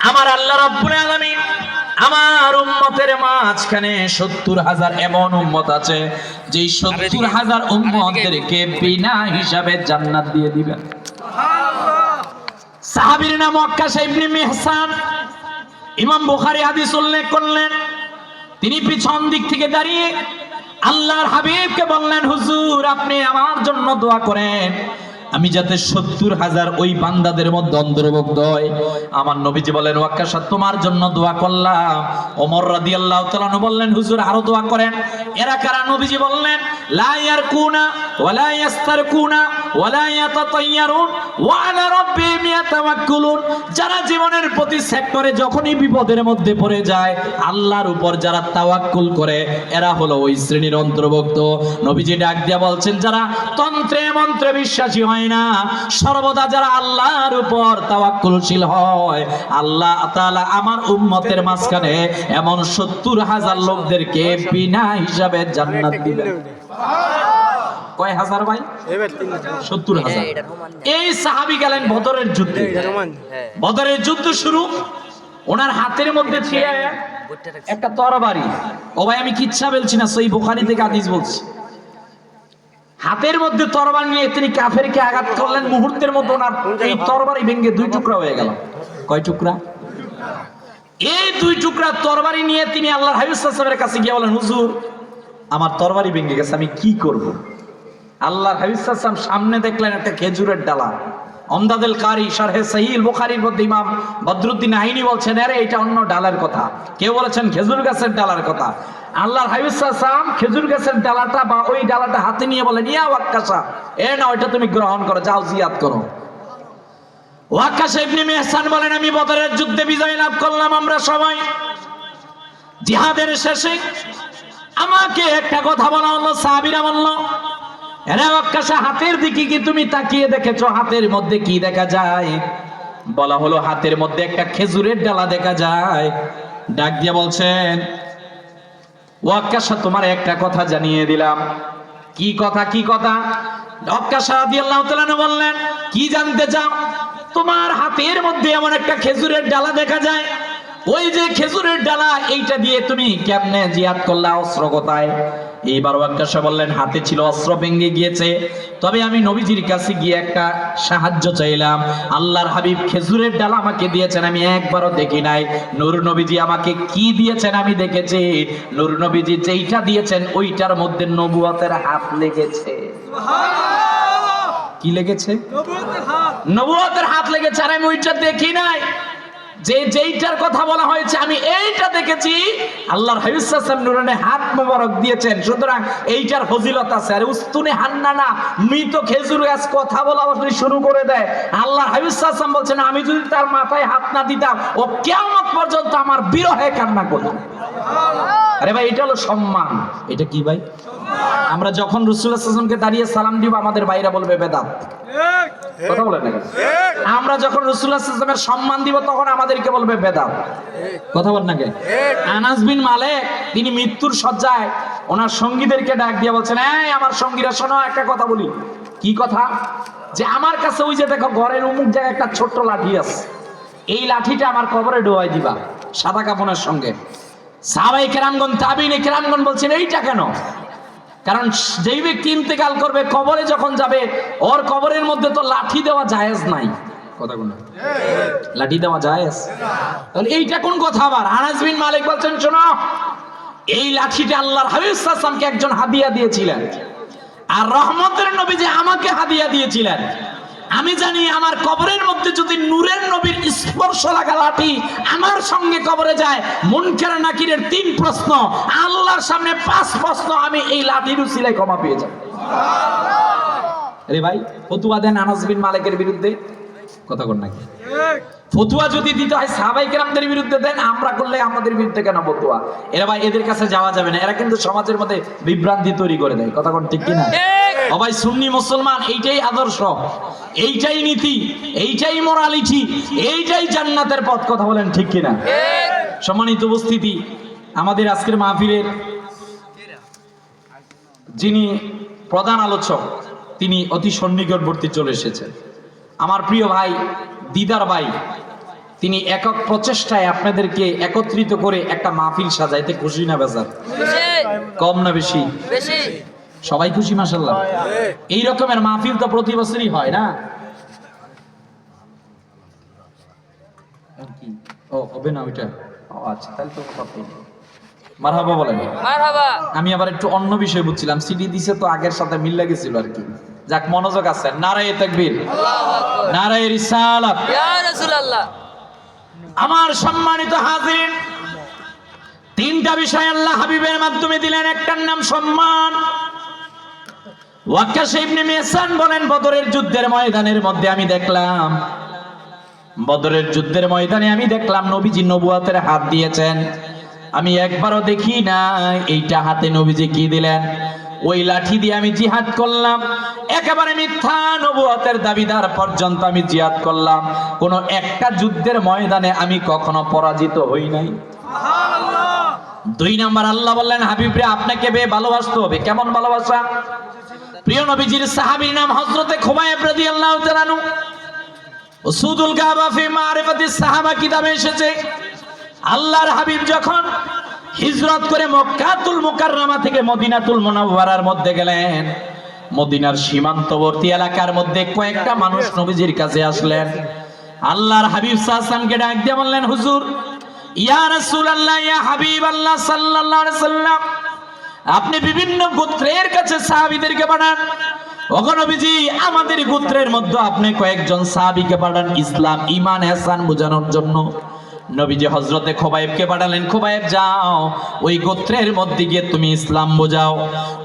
Speaker 1: আমার আল্লাহ রাব্বুল আলামিন আমার উম্মতের মাঝখানে 70,000 এমন উম্মত আছে যে 70,000 উম্মতদেরকে বিনা হিসাবে জান্নাত দিয়ে দিবেন। সাহাবীর নাম ওয়াক্কাশ ইবনে মিহসান, ইমাম বুখারী হাদিস উল্লেখ করলেন। তিনি পিছন দিক থেকে দাঁড়িয়ে আল্লাহর হাবিবকে বললেন হুজুর আপনি আমার জন্য দোয়া করেন, আমি যাতে 70,000 ওই বান্দাদের মধ্যে অন্তর্ভুক্ত হয়। আমার নবীজি বলেন ওয়াক্কাশ তোমার জন্য দোয়া করলাম। ওমর রাদিয়াল্লাহু তাআলা বললেন হুজুর আরো দোয়া করেন। এরা কারা? নবীজি বললেন লা ইয়ারকুনা ওয়ালা ইয়াস্তারকুনা ওয়ালা ইয়াতাতায়্যারুন ওয়া আলা রাব্বিহিম ইয়াতাওয়াক্কালুন। যারা জীবনের প্রতি সেক্টরে যখনই বিপদের মধ্যে পড়ে যায় আল্লাহর উপর যারা তাওয়াক্কুল করে এরা হলো ওই শ্রেণীর অন্তর্ভুক্ত। নবীজি ডাক দিয়া বলছেন, যারা তন্ত্রে মন্ত্রে বিশ্বাসী হয় না, সর্বদা যারা আল্লাহর উপর তাওয়াক্কুলশীল হয়, আল্লাহ তাআলা আমার উম্মতের মাঝখানে এমন 70,000 লোকদেরকে বিনা হিসাবে জান্নাত দিবেন। কয় হাজার ভাই? 70,000। এই সাহাবী গেলেন বদরের যুদ্ধে। বদরের যুদ্ধ শুরু, ওনার হাতের মধ্যে ছিল একটা তরবারি। ও ভাই আমি কিচ্ছা বলছি না, সহিহ বুখারী থেকে হাদিস বলছি। হাতের মধ্যে তরবারি নিয়ে তিনি কাফেরকে আঘাত করলেন, মুহূর্তের মধ্যে ওনার এই তরবারি ভেঙে 2 টুকরা হয়ে গেল। কয় টুকরা? এই 2 টুকরা তরবারি নিয়ে তিনি আল্লাহর হাবিব সাল্লাল্লাহু আলাইহি ওয়াসাল্লামের কাছে গিয়ে বলেন, হুজুর আমার তরবারি ভেঙে গেছে, আমি কি করব? আল্লাহর হাবিব সাল্লাল্লাহু আলাইহি ওয়াসাল্লাম সামনে দেখলেন একটা খেজুরের ডালা। আমদাদুল কারি শারহে সহিহ বুখারীর মধ্যে ইমাম বদরুদ্দিন আইনি বলছেন, আরে এটা অন্য ডালার কথা, কেউ বলেছেন খেজুর গাছের ডালার কথা। আল্লাহর হাবিব সাল্লাল্লাহু আলাইহি ওয়াসাল্লাম খেজুর গাছের ডালাটা বা ওই ডালাটা হাতে নিয়ে বলেন, ইয়া ওয়াক্কাশা, এ না ওইটা তুমি গ্রহণ করো, যাও জিয়াদ করো। ওয়াক্কাশা ইবনে মিহসান বলেন, আমি বদরের যুদ্ধে বিজয় লাভ করলাম। আমরা সবাই জিহাদের শেষে আমাকে একটা কথা বলা হলো, সাহাবীরা বলল, এরে ওয়াক্কাশা হাতের দিকে কি তুমি তাকিয়ে দেখেছো? হাতের মধ্যে কি দেখা যায়? বলা হলো হাতের মধ্যে একটা খেজুরের ডালা দেখা যায়। ডাক দিয়ে বলছেন, ওয়াক্কাশা তোমার একটা কথা জানিয়ে দিলাম। কি কথা? কি কথা? ওয়াক্কাশা রাদিয়াল্লাহু তাআলা বললেন, কি জানতে চাও? তোমার হাতের মধ্যে এমন একটা খেজুরের ডালা দেখা যায়, ওই যে খেজুরের ডালা, এইটা দিয়ে তুমি কেমনে জিহাদ করলা? অস্ত্র কোথায়? এইবার ওয়াক্কাশা বললেন, হাতে ছিল, অস্ত্র ভেঙে গিয়েছে, তবে আমি নবীজির কাছে গিয়ে একটা সাহায্য চাইলাম। আল্লাহর হাবিব খেজুরের ডালা আমাকে দিয়েছেন, আমি একবারও দেখি নাই। নূর নবীজি আমাকে কি দিয়েছেন আমি দেখেছি। নূর নবীজি যেইটা দিয়েছেন ওইটার মধ্যে নবুয়তের হাত লেগেছে। কি লেগেছে? নবুয়তের হাত লেগেছে। আর আমি ওইটা দেখি নাই, যেইটার কথা বলা হয়েছে আমি এইটা দেখেছি। আল্লাহর হাবিব সাল্লাল্লাহু আলাইহি ওয়াসাল্লাম নুরানি হাত মোবারক দিয়েছেন, সুতরাং এইটার ফজিলত আছে। আর উস্তুনে হান্নানা, মৃত খেজুর গাছ কথা বলা শুরু করে দেয়। আল্লাহর হাবিব সাল্লাল্লাহু আলাইহি ওয়াসাল্লাম বলছেন, আমি যদি তার মাথায় হাত না দিতাম ও কিয়ামত পর্যন্ত আমার বিরহে কান্না করত। আরে ভাই এটা হলো সম্মান। এটা কি ভাই? আমরা যখন রাসূলুল্লাহ সাল্লাল্লাহু আলাইহি ওয়াসাল্লামকে দাঁড়িয়ে সালাম দিব আমাদের ভাইরা বলবে বেদাত। কথা বলেন না? আমরা যখন রাসূলুল্লাহ সাল্লাল্লাহু আলাইহি ওয়াসাল্লামের সম্মান দিব তখন আমাদেরকে বলবে বেদাত। কথা বলেন না? আনাস বিন মালিক তিনি মৃত্যুর শয্যায় ওনার সঙ্গীদেরকে ডাক দিয়ে বলছেন, এই আমার সঙ্গীরা শোনো, একটা কথা বলি। কি কথা? যে আমার কাছে ওই যে দেখো ঘরের অমুক জায়গায় একটা ছোট্ট লাঠি আছে, এই লাঠিটা আমার কবরে ডোবাই দিবা সাদা কাফনের সঙ্গে। সাহাবায়ে কেরামগণ, তাবিঈনে কেরামগণ বলছেন, এইটা কেন? কারণ যেই ব্যক্তি ইন্তেকাল করবে কবরে যখন যাবে ওর কবরের মধ্যে তো লাঠি দেওয়া জায়েজ নাই। কথা কোন? লাঠি দেওয়া জায়েজ? তাহলে এইটা কোন কথা আবার? আনাস বিন মালিক বলছেন, শোনো, এই লাঠিটা আল্লাহর হাবিব সাল্লাল্লাহু আলাইহি ওয়াসাল্লামকে একজন হাদিয়া দিয়েছিলেন, আর রহমতের নবী যে আমাকে হাদিয়া দিয়েছিলেন। আমি জানি আমার কবরের মধ্যে যদি নূরের নবীর স্পর্শ লাগা লাঠি আমার সঙ্গে কবরে যায়, মুনকার নাকিরের 3 প্রশ্ন, আল্লাহর সামনে 5 প্রশ্ন, আমি এই লাঠির উসিলায় ক্ষমা পেয়ে যাব। আরে ভাই ফতুয়া দেন আনাস বিন মালিকের বিরুদ্ধে। কথা কোন নাকি? ফতুয়া যদি দিতে হয় সাহাবায়ে কেরামদের বিরুদ্ধে দেন, আমরা করলে আমাদের বিরুদ্ধে কেন ফতুয়া? এরা ভাই এদের কাছে যাওয়া যাবে না, এরা কিন্তু সমাজের মধ্যে বিভ্রান্তি তৈরি করে দেয়। কথা কোন ঠিক কি না? ও ভাই সুন্নি মুসলমান এইটাই আদর্শ, এইটাই নীতি, এইটাই মোরালিটি, এইটাই জান্নাতের পথ। কথা বলেন ঠিক কি না? সম্মানিত উপস্থিতি, আমাদের আজকের মাহফিলের যিনি প্রধান আলোচক তিনি অতি সন্নিকটবর্তী চলে এসেছেন। আমার প্রিয় ভাই দিদার ভাই, তিনি একক প্রচেষ্টায় আপনাদেরকে একত্রিত করে একটা মাহফিল সাজাইতে খুশি না বেজার? কম না বেশি? সবাই খুশি মাশাআল্লাহ। এই রকমের মাহফিল তো প্রতি বছরই হয় না? ও হবে না ওইটা? ও আচ্ছা, তাহলে তো কথা নেই। মারহাবা বলেন। মারহাবা। আমি আবার একটু অন্য বিষয় বুঝছিলাম, সিডি দিছে তো আগের সাথে মিল লাগেছিল আর কি। যাক, মনোযোগ আছে। নারায়ে তাকবীর, নারায়ে রিসালাত, ইয়া রাসূলুল্লাহ। আমার সম্মানিত হাজিরিন, 3টা বিষয় আল্লাহ হাবিবের মাধ্যমে দিলেন। একটার নাম সম্মান, ওয়াক্কাশ ইবনে মিহসান বলেন, বদরের যুদ্ধের ময়দানের মধ্যে আমি দেখলাম, বদরের যুদ্ধের ময়দানে আমি দেখলাম নবীজি নবুয়তের হাত দিয়েছেন। আমি একবারও দেখি না এইটা হাতে নবীজি কি দিলেন। ওই লাঠি দিয়ে আমি জিহাদ করলাম, একেবারে মিথ্যা নবুয়তের দাবিদার পর্যন্ত আমি জিহাদ করলাম। কোন একটা যুদ্ধের ময়দানে আমি কখনো পরাজিত হই নাই। দুই নাম্বার, আল্লাহ বললেন হাবিব রে আপনাকে ভালোবাসতে হবে। কেমন ভালোবাসা? প্রিয় নবীজির সাহাবীর নাম হযরতে খুবাইব রাদিয়াল্লাহু তাআলা আনহু। উসুদুল কাবা ফি মারিফাতিস সাহাবা কিতাবে এসেছে, আল্লাহর হাবিব যখন হিজরত করে মক্কাতুল মুকাররমা থেকে মদিনাতুল মুনাওয়ারার মধ্যে গেলেন, মদিনার সীমান্তবর্তী এলাকার মধ্যে কয়েকটা মানুষ নবীজির কাছে আসলেন। আল্লাহর হাবিব সাল্লাল্লাহু আলাইহি ওয়াসাল্লামকে ডাক দিয়ে বললেন, হুজুর, ইয়া রাসূলুল্লাহ, ইয়া হাবিবাল্লাহ সাল্লাল্লাহু আলাইহি ওয়াসাল্লাম, আপনি বিভিন্ন গোত্রের কাছে সাহাবীদেরকে পাঠান। ওগো নবীজি, আমাদের গোত্রের মধ্যে আপনি কয়েকজন সাহাবীকে পাঠান ইসলাম ঈমান ইহসান বোঝানোর জন্য। নবীজি হযরতে খুবাইবকে পাঠালেন, খুবাইব যাও ওই গোত্রের মধ্যে গিয়ে তুমি ইসলাম বোঝাও।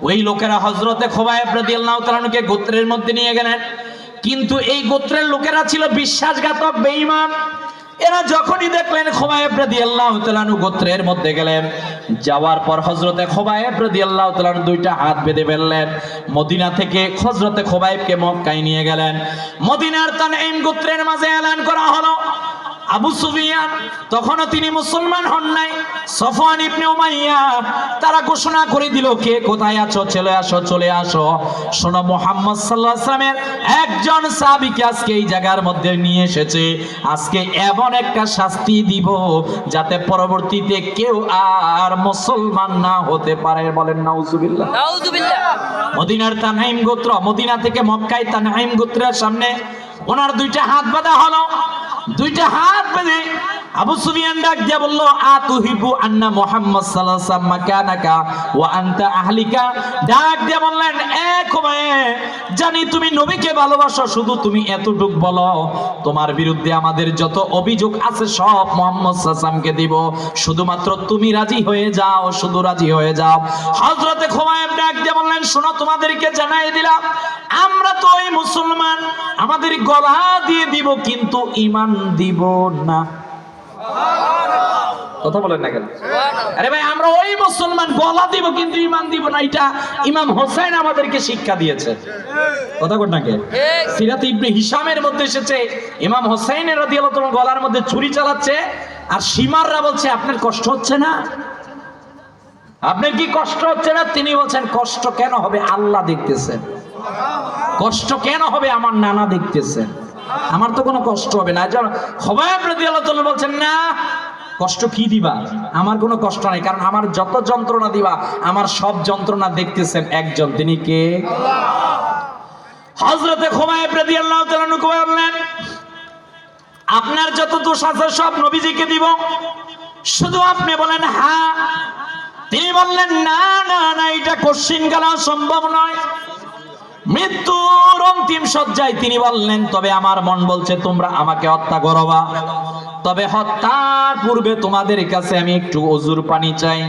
Speaker 1: ওই লোকেরা হযরতে খুবাইব রাদিয়াল্লাহু তাআলা আনহুকে গোত্রের মধ্যে নিয়ে গেলেন, কিন্তু এই গোত্রের লোকেরা ছিল বিশ্বাসঘাতক, বেঈমান। এরা যখনই দেখলেন খুবাইব রাদিয়াল্লাহু তাআলা আনহু গোত্রের মধ্যে গেলেন, যাওয়ার পর হযরতে খুবাইব রাদিয়াল্লাহু তাআলা আনহু দুইটা হাত বেঁধে ফেললেন। মদিনা থেকে হযরতে খুবাইবকে মক্কায় নিয়ে গেলেন। মদিনার তানঈম গোত্রের মাঝে এলান করা হলো। আবু সুফিয়ান তখনও তিনি মুসলমান হন নাই, সফওয়ান ইবনে উমাইয়া তারা ঘোষণা করে দিল, কে কোথায় আছো চলে আসো, চলে আসো। শোনো, মুহাম্মদ সাল্লাল্লাহু আলাইহি ওয়াসাল্লামের একজন সাহাবীকে আজকে এই জায়গার মধ্যে নিয়ে এসেছে, আজকে এমন একটা শাস্তি দিব যাতে পরবর্তীতে কেউ আর মুসলমান না হতে পারে। বলেন নাউজুবিল্লাহ।
Speaker 2: নাউজুবিল্লাহ।
Speaker 1: মদিনার তানঈম গোত্র, মদিনা থেকে মক্কায় তানঈম গোত্রের সামনে ওনার দুইটা হাত বাঁধা হলো। দুইটা হাত বেঁধে আবু সুফিয়ান ডাক দিয়ে বলল, আতুহিবু আন্না মুহাম্মদ সাল্লাল্লাহু আলাইহি ওয়াসাল্লাম মাকানাকা ওয়া আনতা আহলিকা। ডাক দিয়ে বললেন, এ খুবাইব, জানি তুমি নবীকে ভালোবাসো, শুধু তুমি এতটুক বলো, তোমার বিরুদ্ধে আমাদের যত অভিযোগ আছে সব মুহাম্মদ সাল্লাল্লাহু আলাইহি ওয়াসাল্লামকে দিব, শুধুমাত্র তুমি রাজি হয়ে যাও, শুধু রাজি হয়ে যাও। হযরতে খুবাইব ডাক দিয়ে বললেন, শোনো, তোমাদেরকে জানাই দিলাম, আমরা তো ওই মুসলমান, আমাদের গলা দিয়ে দিব কিন্তু ঈমান দিব না। কথা বলেন না কেন? আরে ভাই, আমরা ওই মুসলমান, গলা দিব কিন্তু ঈমান দিব না। এটা ইমাম হোসেন আমাদেরকে শিক্ষা দিয়েছে। কথা বলেন না কেন? সিরাত ইবনে হিশামের মধ্যে এসেছে, ইমাম হোসেন রাদিয়াল্লাহু তাআলা গলার মধ্যে ছুরি চালাচ্ছে, আর সীমাররা বলছে, আপনার কষ্ট হচ্ছে না? আপনার কি কষ্ট হচ্ছে না? তিনি বলছেন, কষ্ট কেন হবে, আল্লাহ দেখতেছেন। কষ্ট কেন হবে, আমার নানা দেখতেছেন, আমার তো কোনো কষ্ট হবে না। খুবাইব রাদিয়াল্লাহু তাআলা বলছেন, না, কষ্ট কি দিবা, আমার কোনো কষ্ট নাই, কারণ আমার যত যন্ত্রণা দিবা আমার সব যন্ত্রণা দেখতেছেন একজন, তিনি কে? হযরতে খুবাইব রাদিয়াল্লাহু তাআলা বললেন, আপনার যত দোষ আছে সব নবীজিকে দিব, শুধু আপনি বলেন হ্যাঁ। তিনি বললেন, না না না, এটা কোশ্চিনকালেও সম্ভব নয়। মৃত্যুর অন্তিম শয্যায় তিনি বললেন, তবে আমার মন বলছে তোমরা আমাকে হত্যা করবা, তবে হত্যার পূর্বে তোমাদের কাছে আমি একটু ওযুর পানি চাই।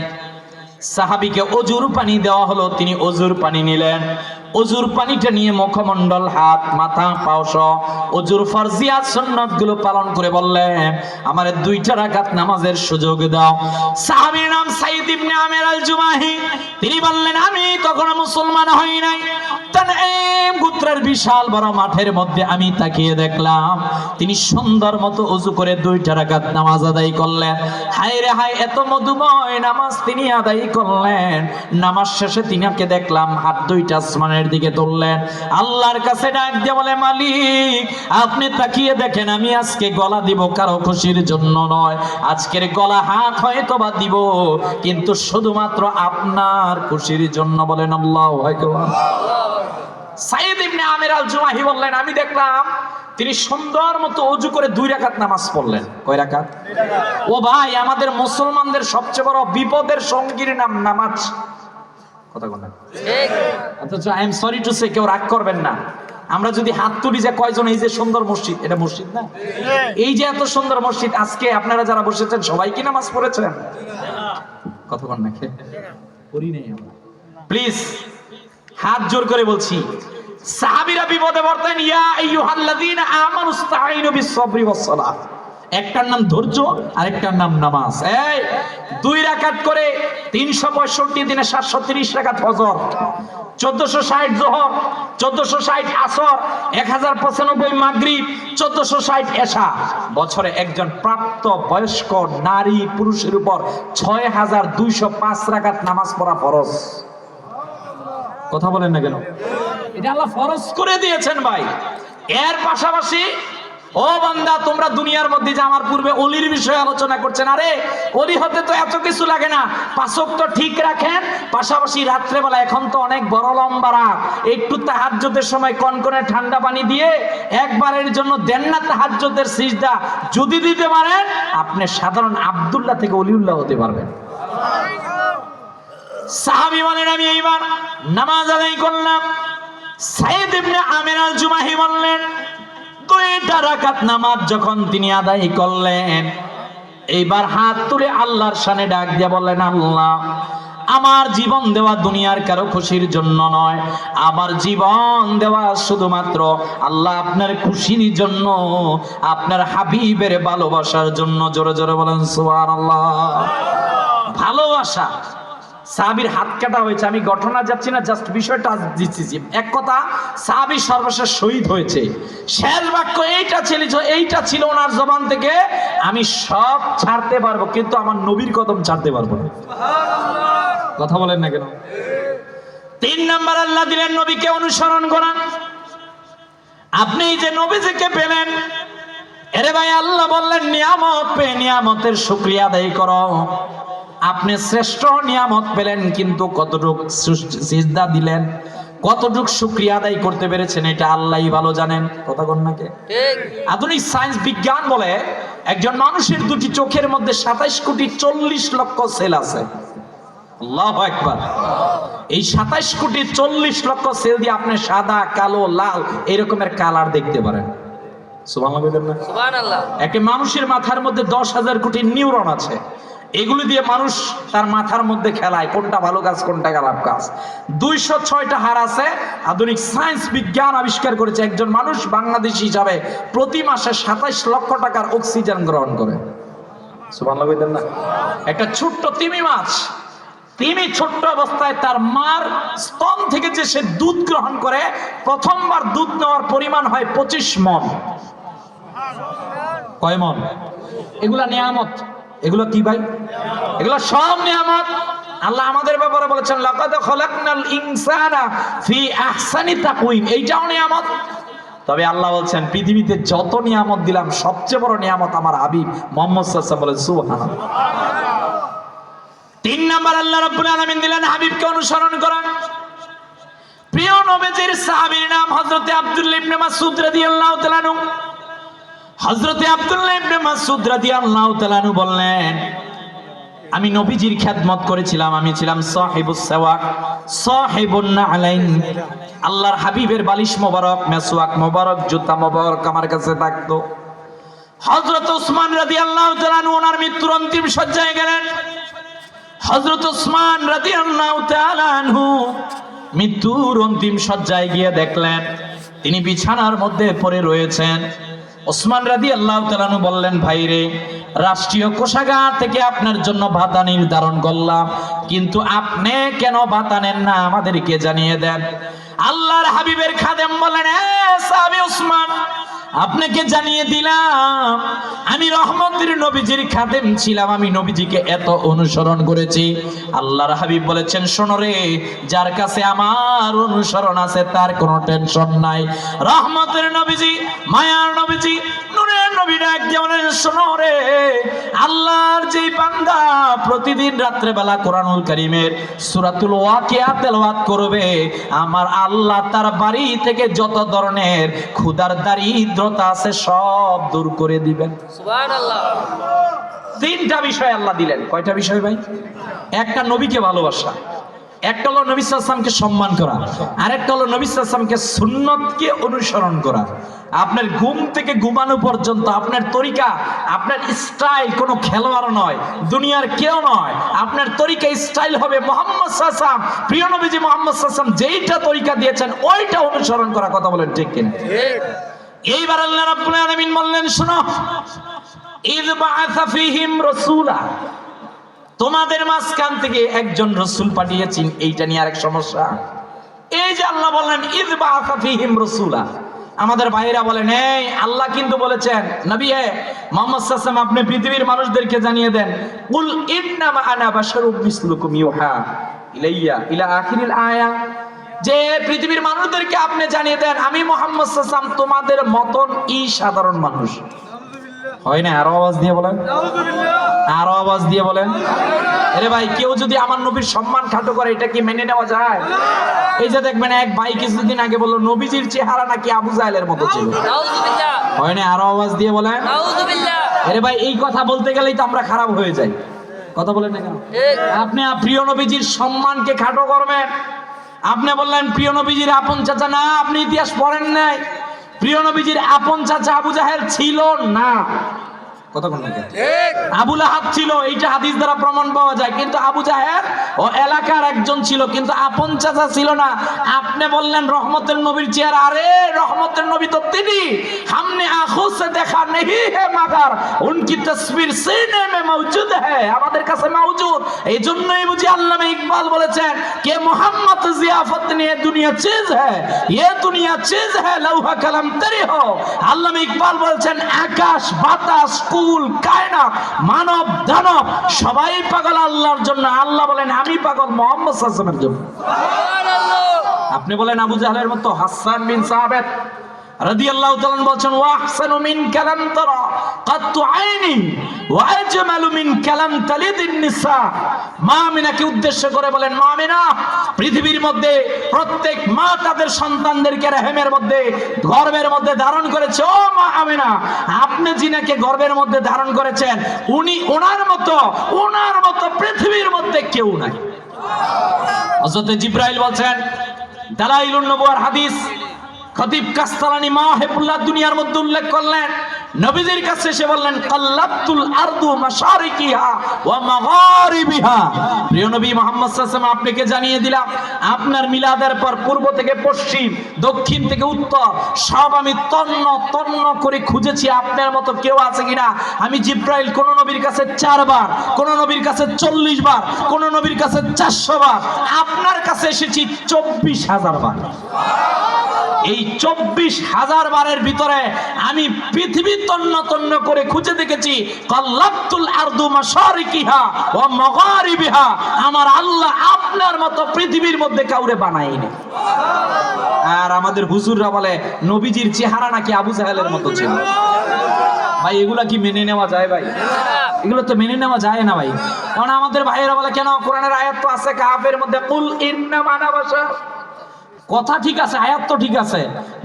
Speaker 1: সাহাবীকে ওযুর পানি দেওয়া হলো, তিনি ওযুর পানি নিলেন। ওযুর পানিটা নিয়ে মুখমণ্ডল, হাত, মাথা, পাও সহ ওযুর ফরজিয়াত সুন্নাত গুলো পালন করে বললেন, আমারে 2টা রাকাত নামাজের সুযোগ দাও। সাহাবীর নাম সাইদ ইবনে আমির আল জুমাহি। তিনি বললেন, আমি তখন মুসলমান হই নাই, তানঈম গোত্রের বিশাল বড় মাঠের মধ্যে আমি তাকিয়ে দেখলাম তিনি সুন্দর মতো ওযু করে 2টা রাকাত নামাজ আদায় করলেন। হায় রে হায়, এত মধুময় নামাজ তিনি আদায় করলেন। নামাজ শেষে তিনাকে দেখলাম হাত 2টা আসমানের দিকে তুললেন, আল্লাহর কাছে ডাক দিয়ে বলে, মালিক, আপনি তাকিয়ে দেখেন, আমি আজকে গলা দিব কারো খুশির জন্য নয়, আজকের গলা হাত হয়তো বা দিব কিন্তু শুধুমাত্র আপনার খুশির জন্য। বলেন আল্লাহু আকবার। সাইদ ইবনে আমির আল জুমাহি বললেন, আমি দেখলাম তিনি সুন্দর মতো ওযু করে 2 রাকাত নামাজ পড়লেন। কয় রাকাত? ও ভাই, আমাদের মুসলমানদের সবচেয়ে বড় বিপদের সঙ্গীর নাম নামাজ। কথা বলেন না ঠিক? অথচ I am sorry to say, কেউ রাগ করবেন না, আমরা যদি হাত তুলি যে কয়জন, এই যে সুন্দর মসজিদ, এটা মসজিদ না? এই যে এত সুন্দর মসজিদ, আজকে আপনারা যারা বসেছেন সবাই কি নামাজ পড়েছেন? কথা বলেন না, পড়ি নাই আমরা। প্লিজ হাত জোর করে বলছি, সাহাবীরা বিপদে পড়তেন, ইয়া আইয়ুহাল্লাযীনা আমানুস্তাঈনু বিস-সাবরি ওয়াস-সালাহ। একটার নাম ধৈর্য, আরেকটার নাম নামাজ। এই 2 রাকাত করে 365 দিনে 730 রাকাত ফজর, 1460 যোহর, 1460 আসর, 1095 মাগরিব, 1460 এশা। বছরে একজন প্রাপ্ত বয়স্ক নারী পুরুষের উপর 6205 রাকাত নামাজ পড়া ফরজ। কথা বলেন না কেন? এটা আল্লাহ ফরজ করে দিয়েছেন ভাই। এর পাশাপাশি ও বান্দা, তোমরা দুনিয়ার মধ্যে যে আমার পূর্বে অলির বিষয়ে আলোচনা করছেন, আরে অলি হতে তো এত কিছু লাগে না, 5 ওয়াক্ত ঠিক রাখেন, পাশাপাশি রাত্রেবেলা, এখন তো অনেক বড় লম্বা রাত, একটু তাহাজ্জুদের সময় কনকনে ঠান্ডা পানি দিয়ে একবারের জন্য দেন না তাহাজ্জুদের সিজদা, যদি দিতে পারেন আপনি সাধারণ আব্দুল্লাহ থেকে অলিউল্লাহ হতে পারবেন। সাহাবী বলেন, আমি এইবার নামাজ আদায় করলাম। সাইদ ইবনে আমির আল জুমাহি বললেন, 2 রাকাত নামাজ যখন তিনি আদায় করলেন, এইবার হাত তুলে আল্লাহর শানে ডাক দিয়ে বললেন, আল্লাহ, আমার জীবন দেওয়া দুনিয়ার কারো খুশির জন্য নয়, আমার জীবন দেওয়া শুধুমাত্র আল্লাহ আপনার খুশির জন্য, আপনার হাবিবের ভালোবাসার জন্য। জোরে জোরে বলেন সুবহানাল্লাহ। ভালোবাসা। সাহাবীর হাত কাটা হয়েছে, আমি ঘটনা যাচ্ছি না, জাস্ট বিষয়টা দিচ্ছি। এক কথা, সাহাবী সর্বশেষ শহীদ হয়েছে, শেষ বাক্য এইটা ছিল ওনার জবান থেকে, আমি সব ছাড়তে পারবো কিন্তু আমার নবীর কদম ছাড়তে পারবো না। কথা বলেন না কেন? 3 নাম্বার আল্লাহ দিলেন, নবীকে অনুসরণ করা। আপনি যে নবীজিকে পেলেন, এরে ভাই, আল্লাহ বললেন নিয়ামত পেয়ে নিয়ামতের শুকরিয়া আদায় করো। আপনি শ্রেষ্ঠ নিয়ামত পেলেন, কিন্তু কতটুক সিজদা দিলেন, কতটুক শুকরিয়া আদায় করতে পেরেছেন, এটা আল্লাহই ভালো জানেন। কথা বল না কে? ঠিক। আধুনিক সায়েন্স বিজ্ঞান বলে একজন মানুষের 2টি চোখের মধ্যে 27 কোটি 40 লক্ষ সেল আছে। আল্লাহু আকবার। এই 27 কোটি 40 লক্ষ সেল দিয়ে আপনি সাদা, কালো, লাল এরকমের কালার দেখতে পারেন। সুবহানাল্লাহ বলেন না? সুবহানাল্লাহ। একটা মানুষের মাথার মধ্যে 10,000 কোটি নিউরন আছে, এগুলো দিয়ে মানুষ তার মাথার মধ্যে খেলায় কোনটা ভালো কাজ কোনটা খারাপ কাজ। 206টা হাড় আছে। আধুনিক সায়েন্স বিজ্ঞান আবিষ্কার করেছে একজন মানুষ বাংলাদেশী হিসাবে প্রতি মাসে 27 লক্ষ টাকার অক্সিজেন গ্রহণ করে। সুবহানাল্লাহ বলেন না? একটা ছোট্ট তিমি মাছ, তিমি ছোট্ট অবস্থায় তার মার স্তন থেকে যে সে দুধ গ্রহণ করে, প্রথমবার দুধ নেওয়ার পরিমাণ হয় 25 মণ। কয় মণ? এগুলা নিয়ামত। এগুলো কি ভাই? এগুলো সব নিয়ামত। আল্লাহ আমাদের ব্যাপারে বলেছেন, লাকাদ খালাকনাল ইনসানা ফি আহসানি তাকওয়িম, এইটাও নিয়ামত। তবে আল্লাহ বলছেন, পৃথিবীতে যত নিয়ামত দিলাম সবচেয়ে বড় নিয়ামত আমার হাবিব মুহাম্মদ সাল্লাল্লাহু আলাইহি ওয়াসাল্লাম। বলেন সুবহানাল্লাহ। 3 নাম্বার আল্লাহ রাব্বুল আলামিন দিলেন হাবিবকে অনুসরণ করা। প্রিয় নবীজির সাহাবীর নাম হযরত আব্দুল্লাহ ইবনে মাসউদ রাদিয়াল্লাহু তাআলা আনহু। হযরত আব্দুল্লাহ ইবনে মাসউদ রাদিয়াল্লাহু তাআলা আনহু বললেন, আমি নবীজির খেদমত করেছিলাম, আমি ছিলাম সাহিবুস সাওয়াক, সাহিবুন নালাইন। আল্লাহর হাবিবের বালিশ মোবারক, মেসওয়াক মোবারক, জুতা মোবারক আমার কাছে থাকতো। হযরত ওসমান রাদিয়াল্লাহু তাআলা আনহু ওনার মৃত্যুর অন্তিম শয্যায় গেলেন। হযরত ওসমান রাদিয়াল্লাহু তাআলা আনহু মৃত্যুর অন্তিম শয্যায় গিয়ে দেখলেন তিনি বিছানার মধ্যে পড়ে রয়েছেন। ওসমান রাদিয়াল্লাহু তাআলা আনহু বললেন, ভাইরে, রাষ্ট্রীয় কোষাগার থেকে আপনার জন্য ভাতা নির্ধারণ করলাম, কিন্তু আপনি কেন ভাতা নেন না আমাদেরকে জানিয়ে দেন। আল্লাহর হাবিবের খাদেম বলেন, সাহাবী ওসমান, আপনাকে জানিয়ে দিলাম, আমি রহমতের নবীজির খাদেম ছিলাম, আমি নবীজিকে এত অনুসরণ করেছি। আল্লাহর হাবিব বলেছেন, শোনো রে, যার কাছে আমার অনুসরণ আছে তার কোনো টেনশন নাই। রহমতের নবীজি, মায়ার নবীজি, নূরের নবী ডাক দিয়ে বলেন, শোনো রে, আল্লাহর যেই বান্দা প্রতিদিন রাত্রে বেলা কোরআনুল কারীমের সূরাতুল ওয়াকিয়া তেলাওয়াত করবে, আমার আল্লাহ তার বাড়ি থেকে যত ধরনের ক্ষুধার দারিদ্রতা আছে সব দূর করে দিবেন। সুবহানাল্লাহ। 3টা বিষয় আল্লাহ দিলেন। কয়টা বিষয় ভাই? একটা, নবীকে ভালোবাসা। একটা হলো নবী সাল্লাল্লাহু আলাইহি ওয়াসাল্লামকে সম্মান করা, আরেকটা হলো নবী সাল্লাল্লাহু আলাইহি ওয়াসাল্লামকে সুন্নতকে অনুসরণ করা। আপনার ঘুম থেকে ঘুমানো পর্যন্ত আপনার তরিকা, আপনার স্টাইল কোনো খেলোয়াড় নয়, দুনিয়ার কেউ নয়। আপনার তরিকা স্টাইল হবে মুহাম্মদ সাল্লাল্লাহু আলাইহি ওয়াসাল্লাম, প্রিয় নবীজি মুহাম্মদ সাল্লাল্লাহু আলাইহি ওয়াসাল্লাম যেইটা তরিকা দিয়েছেন ওইটা অনুসরণ করা। কথা বলেন ঠিক কিনা? এইবার আল্লাহ রাব্বুল আলামিন বললেন, শোনো, ইয বাআসা ফীহিম রাসূলা, তোমাদের মাঝখান থেকে একজন রাসূল পাঠিয়েছেন। এইটা নিয়ে আরেক সমস্যা। এই যে আল্লাহ বললেন ইয বাআসা ফীহিম রাসূলা, আমাদের ভাইরা বলেন এই আল্লাহ কিন্তু বলেছেন নবী হে মুহাম্মদ সাল্লাল্লাহু আলাইহি ওয়াসাল্লাম আপনি পৃথিবীর মানুষদেরকে জানিয়ে দেন, কুল ইন্নামা আনা বাশারুম মিসলুকুম ইউহা ইলাইয়া ইলা আখিরিল আয়া, যে পৃথিবীর মানুষদেরকে আপনি জানিয়ে দেন আমি মুহাম্মদ সাল্লাল্লাহু আলাইহি ওয়াসাল্লাম তোমাদের মতন সাধারণ মানুষ। হয় না? আরো আওয়াজ দিয়ে বলেন, আরো আওয়াজ দিয়ে বলেন। আরে ভাই, কেউ যদি আমার নবীর সম্মান খাটো করে এটা কি মেনে নেওয়া যায়? এই যে দেখবেন এক ভাই কিছুদিন আগে বললো নবীজির চেহারা নাকি আবু জাহেলের মতো ছিল। হয় না? আরো আওয়াজ দিয়ে বলেন। আরে ভাই, এই কথা বলতে গেলেই তো আমরা খারাপ হয়ে যাই। কথা বলেন না কেন? আপনি প্রিয় নবীজির সম্মানকে খাটো করবেন। আপনি বললেন প্রিয় নবীজির আপন চাচা না, আপনি ইতিহাস পড়েন নাই। প্রিয় নবীজির আপন চাচা আবু জাহেল ছিল না। কথা কোন না? আবু লাহাব ছিল, এইটা হাদিস দ্বারা প্রমাণ পাওয়া যায়। কিন্তু আবু জাহেল ও এলাকার একজন ছিল, কিন্তু আপন চাচা ছিল না। আপনি বললেন রহমতের নবীর চেহারা, আরে রহমতের নবী তো তিনি, हमने आंखों से देखा नहीं है मगर उनकी तस्वीर सीने में मौजूद है, আমাদের কাছে मौजूद। এইজন্যই বুঝি আল্লামা ইকবাল বলেছেন কে মোহাম্মদ জিয়াফত নিয়ে দুনিয়া চিজ है, ये दुनिया चीज है लौहा कलम तेरी हो। আল্লামা ইকবাল বলেছেন আকাশ বাতাস কুল কায়নাত মানব দানব সবাই পাগল আল্লাহর জন্য। আল্লাহ বলেন আমি পাগল মুহাম্মদ সাল্লাল্লাহু আলাইহি ওয়াসাল্লামের জন্য। সুবহানাল্লাহ। আপনি বলেন আবু জাহলের মতো হাসান বিন সাবিত রাদিয়াল্লাহু তাআলা বলেন ওয়া আহসানু মিন কালাম তারা কাত্তু আইনি ওয়া আজমালু মিন কালাম তালিদিন নিসা। মা আমিনাকে উদ্দেশ্য করে বলেন, মা আমিনা, পৃথিবীর মধ্যে প্রত্যেক মা তাদের সন্তানদেরকে রহমের মধ্যে গর্ভের মধ্যে ধারণ করেছে। ও মা আমিনা, আপনি যিনাকে গর্ভের মধ্যে ধারণ করেছেন উনি ওনার মতো পৃথিবীর মধ্যে কেউ নাই। হযরত জিবরাইল বলছেন দালাইলুন নবুয়ার হাদিস খতিব কাস্তালানি মাওয়াহিবুল্লাহ দুনিয়ার মধ্যে উল্লেখ করলেন, নবীজির কাছে এসে বললেন কাল্লাতুল আরদু মাশারিকিহা ওয়া মাগারিবিহা। প্রিয় নবী মুহাম্মদ সাল্লাল্লাহু আলাইহি ওয়াসাল্লাম আপনাকে জানিয়ে দিলাম আপনার মিলাদের পর পূর্ব থেকে পশ্চিম দক্ষিণ থেকে উত্তর সব আমি তন্ন করে খুঁজেছি আপনার মতো কেউ আছে কিনা। আমি জিবরাইল কোন নবীর কাছে 4 বার, কোন নবীর কাছে 40 বার, কোন নবীর কাছে 400 বার, আপনার কাছে এসেছি 24,000 বার। এই 24,000 বারের ভিতরে আমি পৃথিবী তন্ন করে খুঁজে দেখেছি কাল্লাতুল আরদু মাশারিকিহা ওয়া মাগারিবিহা। আমার আল্লাহ আপনার মতো পৃথিবীর মধ্যে কাউরে বানায়নি। আর আমাদের হুজুররা বলে নবীজির চেহারা নাকি আবু জাহেলের মতো ছিল। ভাই এগুলা কি মেনে নেওয়া যায়? ভাই এগুলো তো মেনে নেওয়া যায় না ভাই। কারণ আমাদের ভাইয়েরা বলে কেন কোরআনের আয়াত তো আছে কাফের মধ্যে কুল ইন্নামা আনা বাশার। কথা ঠিক আছে, আয়াত তো ঠিক আছে,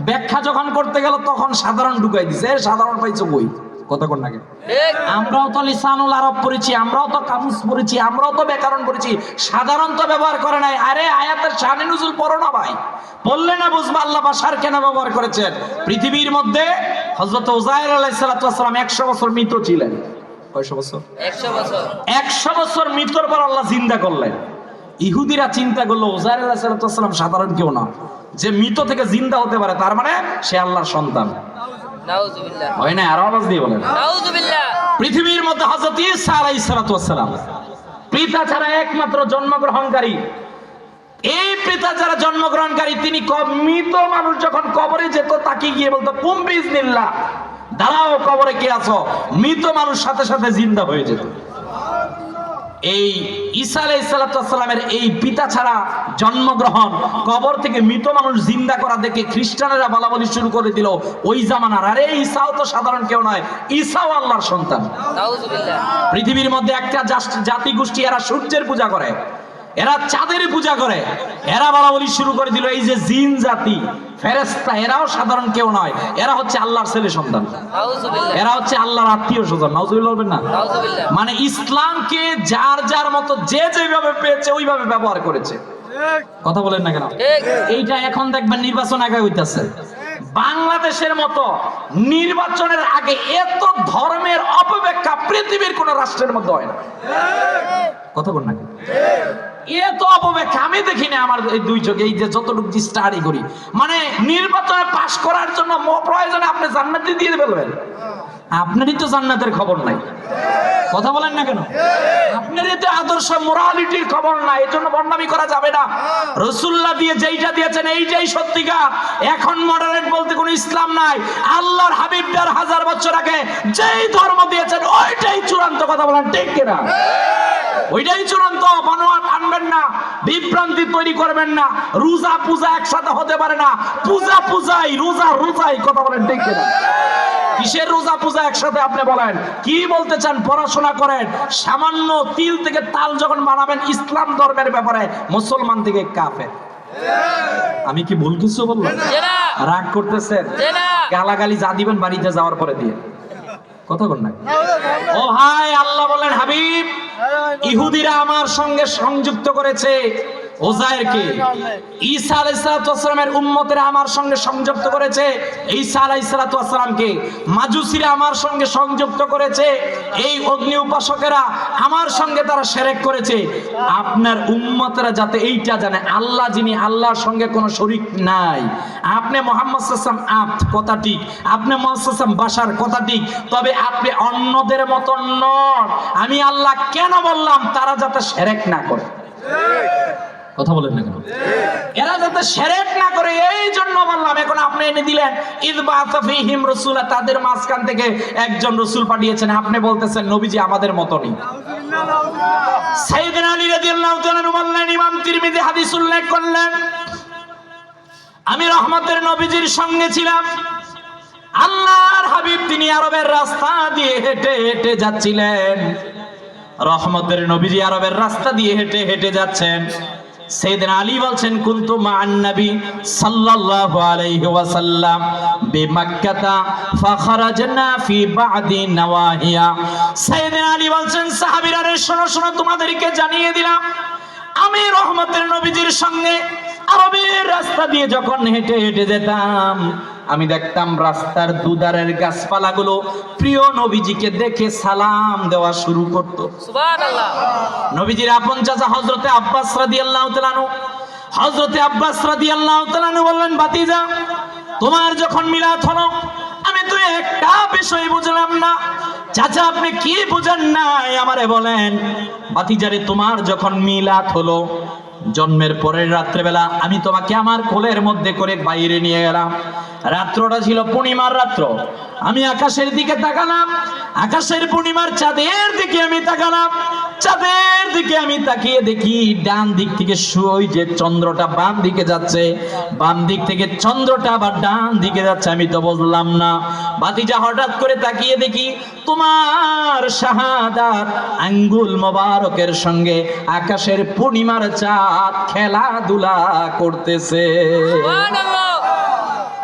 Speaker 1: ব্যাখ্যা যখন করতে গেল তখন সাধারণ ঢুকাই দিছে। সাধারণ পাইছো কই? কথা কোন নাকি? আমরাও তো লিসানুল আরব পড়েছি, আমরাও তো কামুস পড়েছি, আমরাও তো ব্যাকরণ পড়েছি, সাধারণ তো ব্যবহার করে নাই। আরে আয়াতের শানে নুজুল পড়ো না ভাই, বললে না বুঝবা আল্লাহ বাশার কেন ব্যবহার করেছেন। পৃথিবীর মধ্যে হযরত উযাইর আলাইহিস সালাতু ওয়াস সালাম 100 বছর মৃত ছিলেন। কয়শো বছর? 100 বছর। 100 বছর মৃত্যুর পর আল্লাহ জিন্দা করলেন। ইহুদিরা চিন্তা করলো উযাইর আলাইহিস সালাতু ওয়াস সালাম সাধারণ কেউ না, যে মৃত থেকে জিন্দা হতে পারে তার মানে সে আল্লাহর সন্তান। নাউযুবিল্লাহ। হয় না? আর আওয়াজ দিয়ে বলেন নাউযুবিল্লাহ। পৃথিবীর মধ্যে হযরত ঈসা আলাইহিস সালাতু ওয়াস সালাম পিতা ছাড়া একমাত্র জন্মগ্রহণকারী। এই পিতা যারা জন্মগ্রহণকারী তিনি মৃত মানুষ যখন কবরে যেত তাকে গিয়ে বলতো কুম বিইজনিল্লাহ, দাঁড়াও কবরে কে আছো। মৃত মানুষ সাথে সাথে জিন্দা হয়ে যেত। এই ঈসা আলাইহিস সালাতু ওয়াস সালামের এই পিতা ছাড়া জন্মগ্রহণ, কবর থেকে মৃত মানুষ জিন্দা করা দেখে খ্রিস্টানেরা বলাবলি শুরু করে দিল ওই জামানার, আরে ঈসাও তো সাধারণ কেউ নয়, ঈসাও আল্লাহর সন্তান। নাউযুবিল্লাহ। পৃথিবীর মধ্যে একটা জাতি গোষ্ঠী এরা সূর্যের পূজা করে, এরা চাঁদের পূজা করে, এরা বলাবলি শুরু করে দিল এই যে জিন জাতি ফেরেশতা এরাও সাধারণ কেউ নয়, এরা হচ্ছে আল্লাহর ছেলে সন্তান, এরা হচ্ছে আল্লাহর আত্মীয় স্বজন। নাউযুবিল্লাহ বলবেন না? নাউযুবিল্লাহ। মানে ইসলামকে যার যার মতো যে যেভাবে পেয়েছে ওইভাবে ব্যবহার করেছে। কথা বলেন না কেন? এইটা এখন দেখবেন নির্বাচন আগে হইতেছে। বাংলাদেশের মতো নির্বাচনের আগে এত ধর্মের অপব্যাখ্যা পৃথিবীর কোন রাষ্ট্রের মধ্যে হয় না। কথা বল না কেন? এত অপব্যাখ্যা আমি দেখি না আমার এই দুই চোখে, এই যে যতটুকু স্টাডি করি। মানে নির্বাচনে পাশ করার জন্য প্রয়োজনে আপনি জান্নাত দিয়ে ফেলবেন, আপনারই তো জান্নাতের খবর নাই। কথা বলেন না কেন? আপনার এতে আদর্শ মোরালিটির খবর নাই, এজন্য বদনামি করা যাবে না। রাসূলুল্লাহ দিয়ে যেইটা দিয়েছেন এইটাই সত্যিকার। এখন মডারেট বলতে কোনো ইসলাম নাই। আল্লাহর হাবিব ১৫০০ বছর আগে যেই ধর্ম দিয়েছেন ওইটাই চূড়ান্ত। কথা বলেন ঠিক কিনা? ওইটাই চূড়ান্ত। বানোয়াট আনবেন না, বিভ্রান্তি তৈরি করবেন না। রোজা পূজা একসাথে হতে পারে না। পূজা পূজাই, রোজা রোজাই। কথা বলেন ঠিক কিনা? কিসের রোজা পূজা একসাথে আপনি বলেন? কি বলতে চান? পড়াশোনা করেন। সামান্য তিল থেকে তাল যখন বানাবেন ইসলাম ধর্মের ব্যাপারে, মুসলমান থেকে কাফের। আমি কি ভুল কিছু বললাম? রাগ করতেছেন? গালাগালি যা দিবেন বাড়িতে যাওয়ার পরে দিয়ে। কথা বল না। ও ভাই, আল্লাহ বলেন হাবিব ইহুদিরা আমার সঙ্গে সংযুক্ত করেছে ওজায়েরকে। ঈসা আলাইহিস সালাতু ওয়াস সালামের উম্মতেরা আমার সঙ্গে সংযুক্ত করেছে ঈসা আলাইহিস সালাতু ওয়াস সালামকে। মাজুসিরা আমার সঙ্গে সংযুক্ত করেছে। এই অগ্নি উপাসকেরা আমার সঙ্গে তারা শিরক করেছে। আপনার উম্মতেরা যাতে এইটা জানে, আল্লাহ যিনি, আল্লাহর সঙ্গে কোনো শরীক নাই। আপনি মুহাম্মদ সাল্লাল্লাহু আলাইহি ওয়াসাল্লাম আব্দ, কথা ঠিক। আপনি মুহাম্মদ সাল্লাল্লাহু আলাইহি ওয়াসাল্লাম বাশার, কথা ঠিক। তবে আপনি অন্যদের মত নন। আমি আল্লাহ কেন বললাম? তারা যাতে শিরক না করে। কথা বলেন না কেন? এরা যাতে শিরক না করে এই জন্য বললাম। এখন আপনি এনে দিলেন ইযবাআসা ফীহিম রাসূলা, তাদের মাঝখান থেকে একজন রাসূল পাঠিয়েছেন। আপনি বলতেছেন নবীজি আমাদের মতই। সাইয়েদনা আলী রাদিয়াল্লাহু তাআলা বললেন, ইমাম তিরমিজি হাদিস উল্লেখ করলেন, আমি রহমতের নবীজির সঙ্গে ছিলাম। আল্লাহর হাবিব তিনি আরবের রাস্তা দিয়ে হেঁটে হেঁটে যাচ্ছিলেন। রহমতের নবীজি আরবের রাস্তা দিয়ে হেঁটে হেঁটে যাচ্ছেন। সাইয়েদনা আলী বলছেন, কুনতু মা'আন নবী সাল্লাল্লাহু আলাইহি ওয়াসাল্লাম বিমাক্কাতা ফাখারাজনা ফি বা'দি নওয়াহিয়া। সাইয়েদনা আলী বলছেন, সাহাবীরা রে শোনো শোনো, তোমাদেরকে জানিয়ে দিলাম, আমি রহমতের নবীজির সঙ্গে আরবের রাস্তা দিয়ে যখন হেঁটে হেঁটে যেতাম, আমি দেখতাম রাস্তার দুধারের গাছপালাগুলো প্রিয় নবীজিকে দেখে সালাম দেওয়া শুরু করত।
Speaker 2: সুবহানাল্লাহ।
Speaker 1: নবীজির আপন চাচা হযরতে আব্বাস রাদিয়াল্লাহু তাআলা আনহু, হযরতে আব্বাস রাদিয়াল্লাহু তাআলা আনহু বললেন, ভাতিজা তোমার যখন মিলাদ হলো, আমি তো একটা বিষয় বুঝলাম না। চাচা আপনি কি বুঝেন নাই আমারে বলেন। ভাতিজারে তোমার যখন মিলাদ হলো, জন্মের পরের রাত্রেবেলা আমি তোমাকে আমার কোলের মধ্যে করে বাইরে নিয়ে গেলাম। রাত্রটা ছিল পূর্ণিমার রাত্র। আমি আকাশের দিকে তাকালাম, আকাশের পূর্ণিমার চাঁদের দিকে আমি তাকালাম। চাঁদের দিকে আমি তাকিয়ে দেখি ডান দিক থেকে ওই যে চন্দ্রটা বাম দিকে যাচ্ছে, বাম দিক থেকে চন্দ্রটা আবার ডান দিকে যাচ্ছে। আমি তো বুঝলাম না। ভাতিজা হঠাৎ করে তাকিয়ে দেখি তোমার শাহাদাত আঙ্গুল মোবারকের সঙ্গে আকাশের পূর্ণিমার চাঁদ খেলাধুলা করতেছে।
Speaker 2: সুবহানাল্লাহ।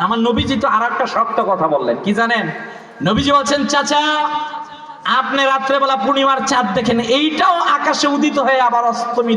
Speaker 1: আমার নবীজি তো আর একটা শক্ত কথা বললেন, কি জানেন? নবীজি বলছেন, চাচা আপনি রাত্রেবেলা পূর্ণিমার চাঁদ দেখেন, এইটাও আকাশে উদিত হয়ে আবার অস্তমিত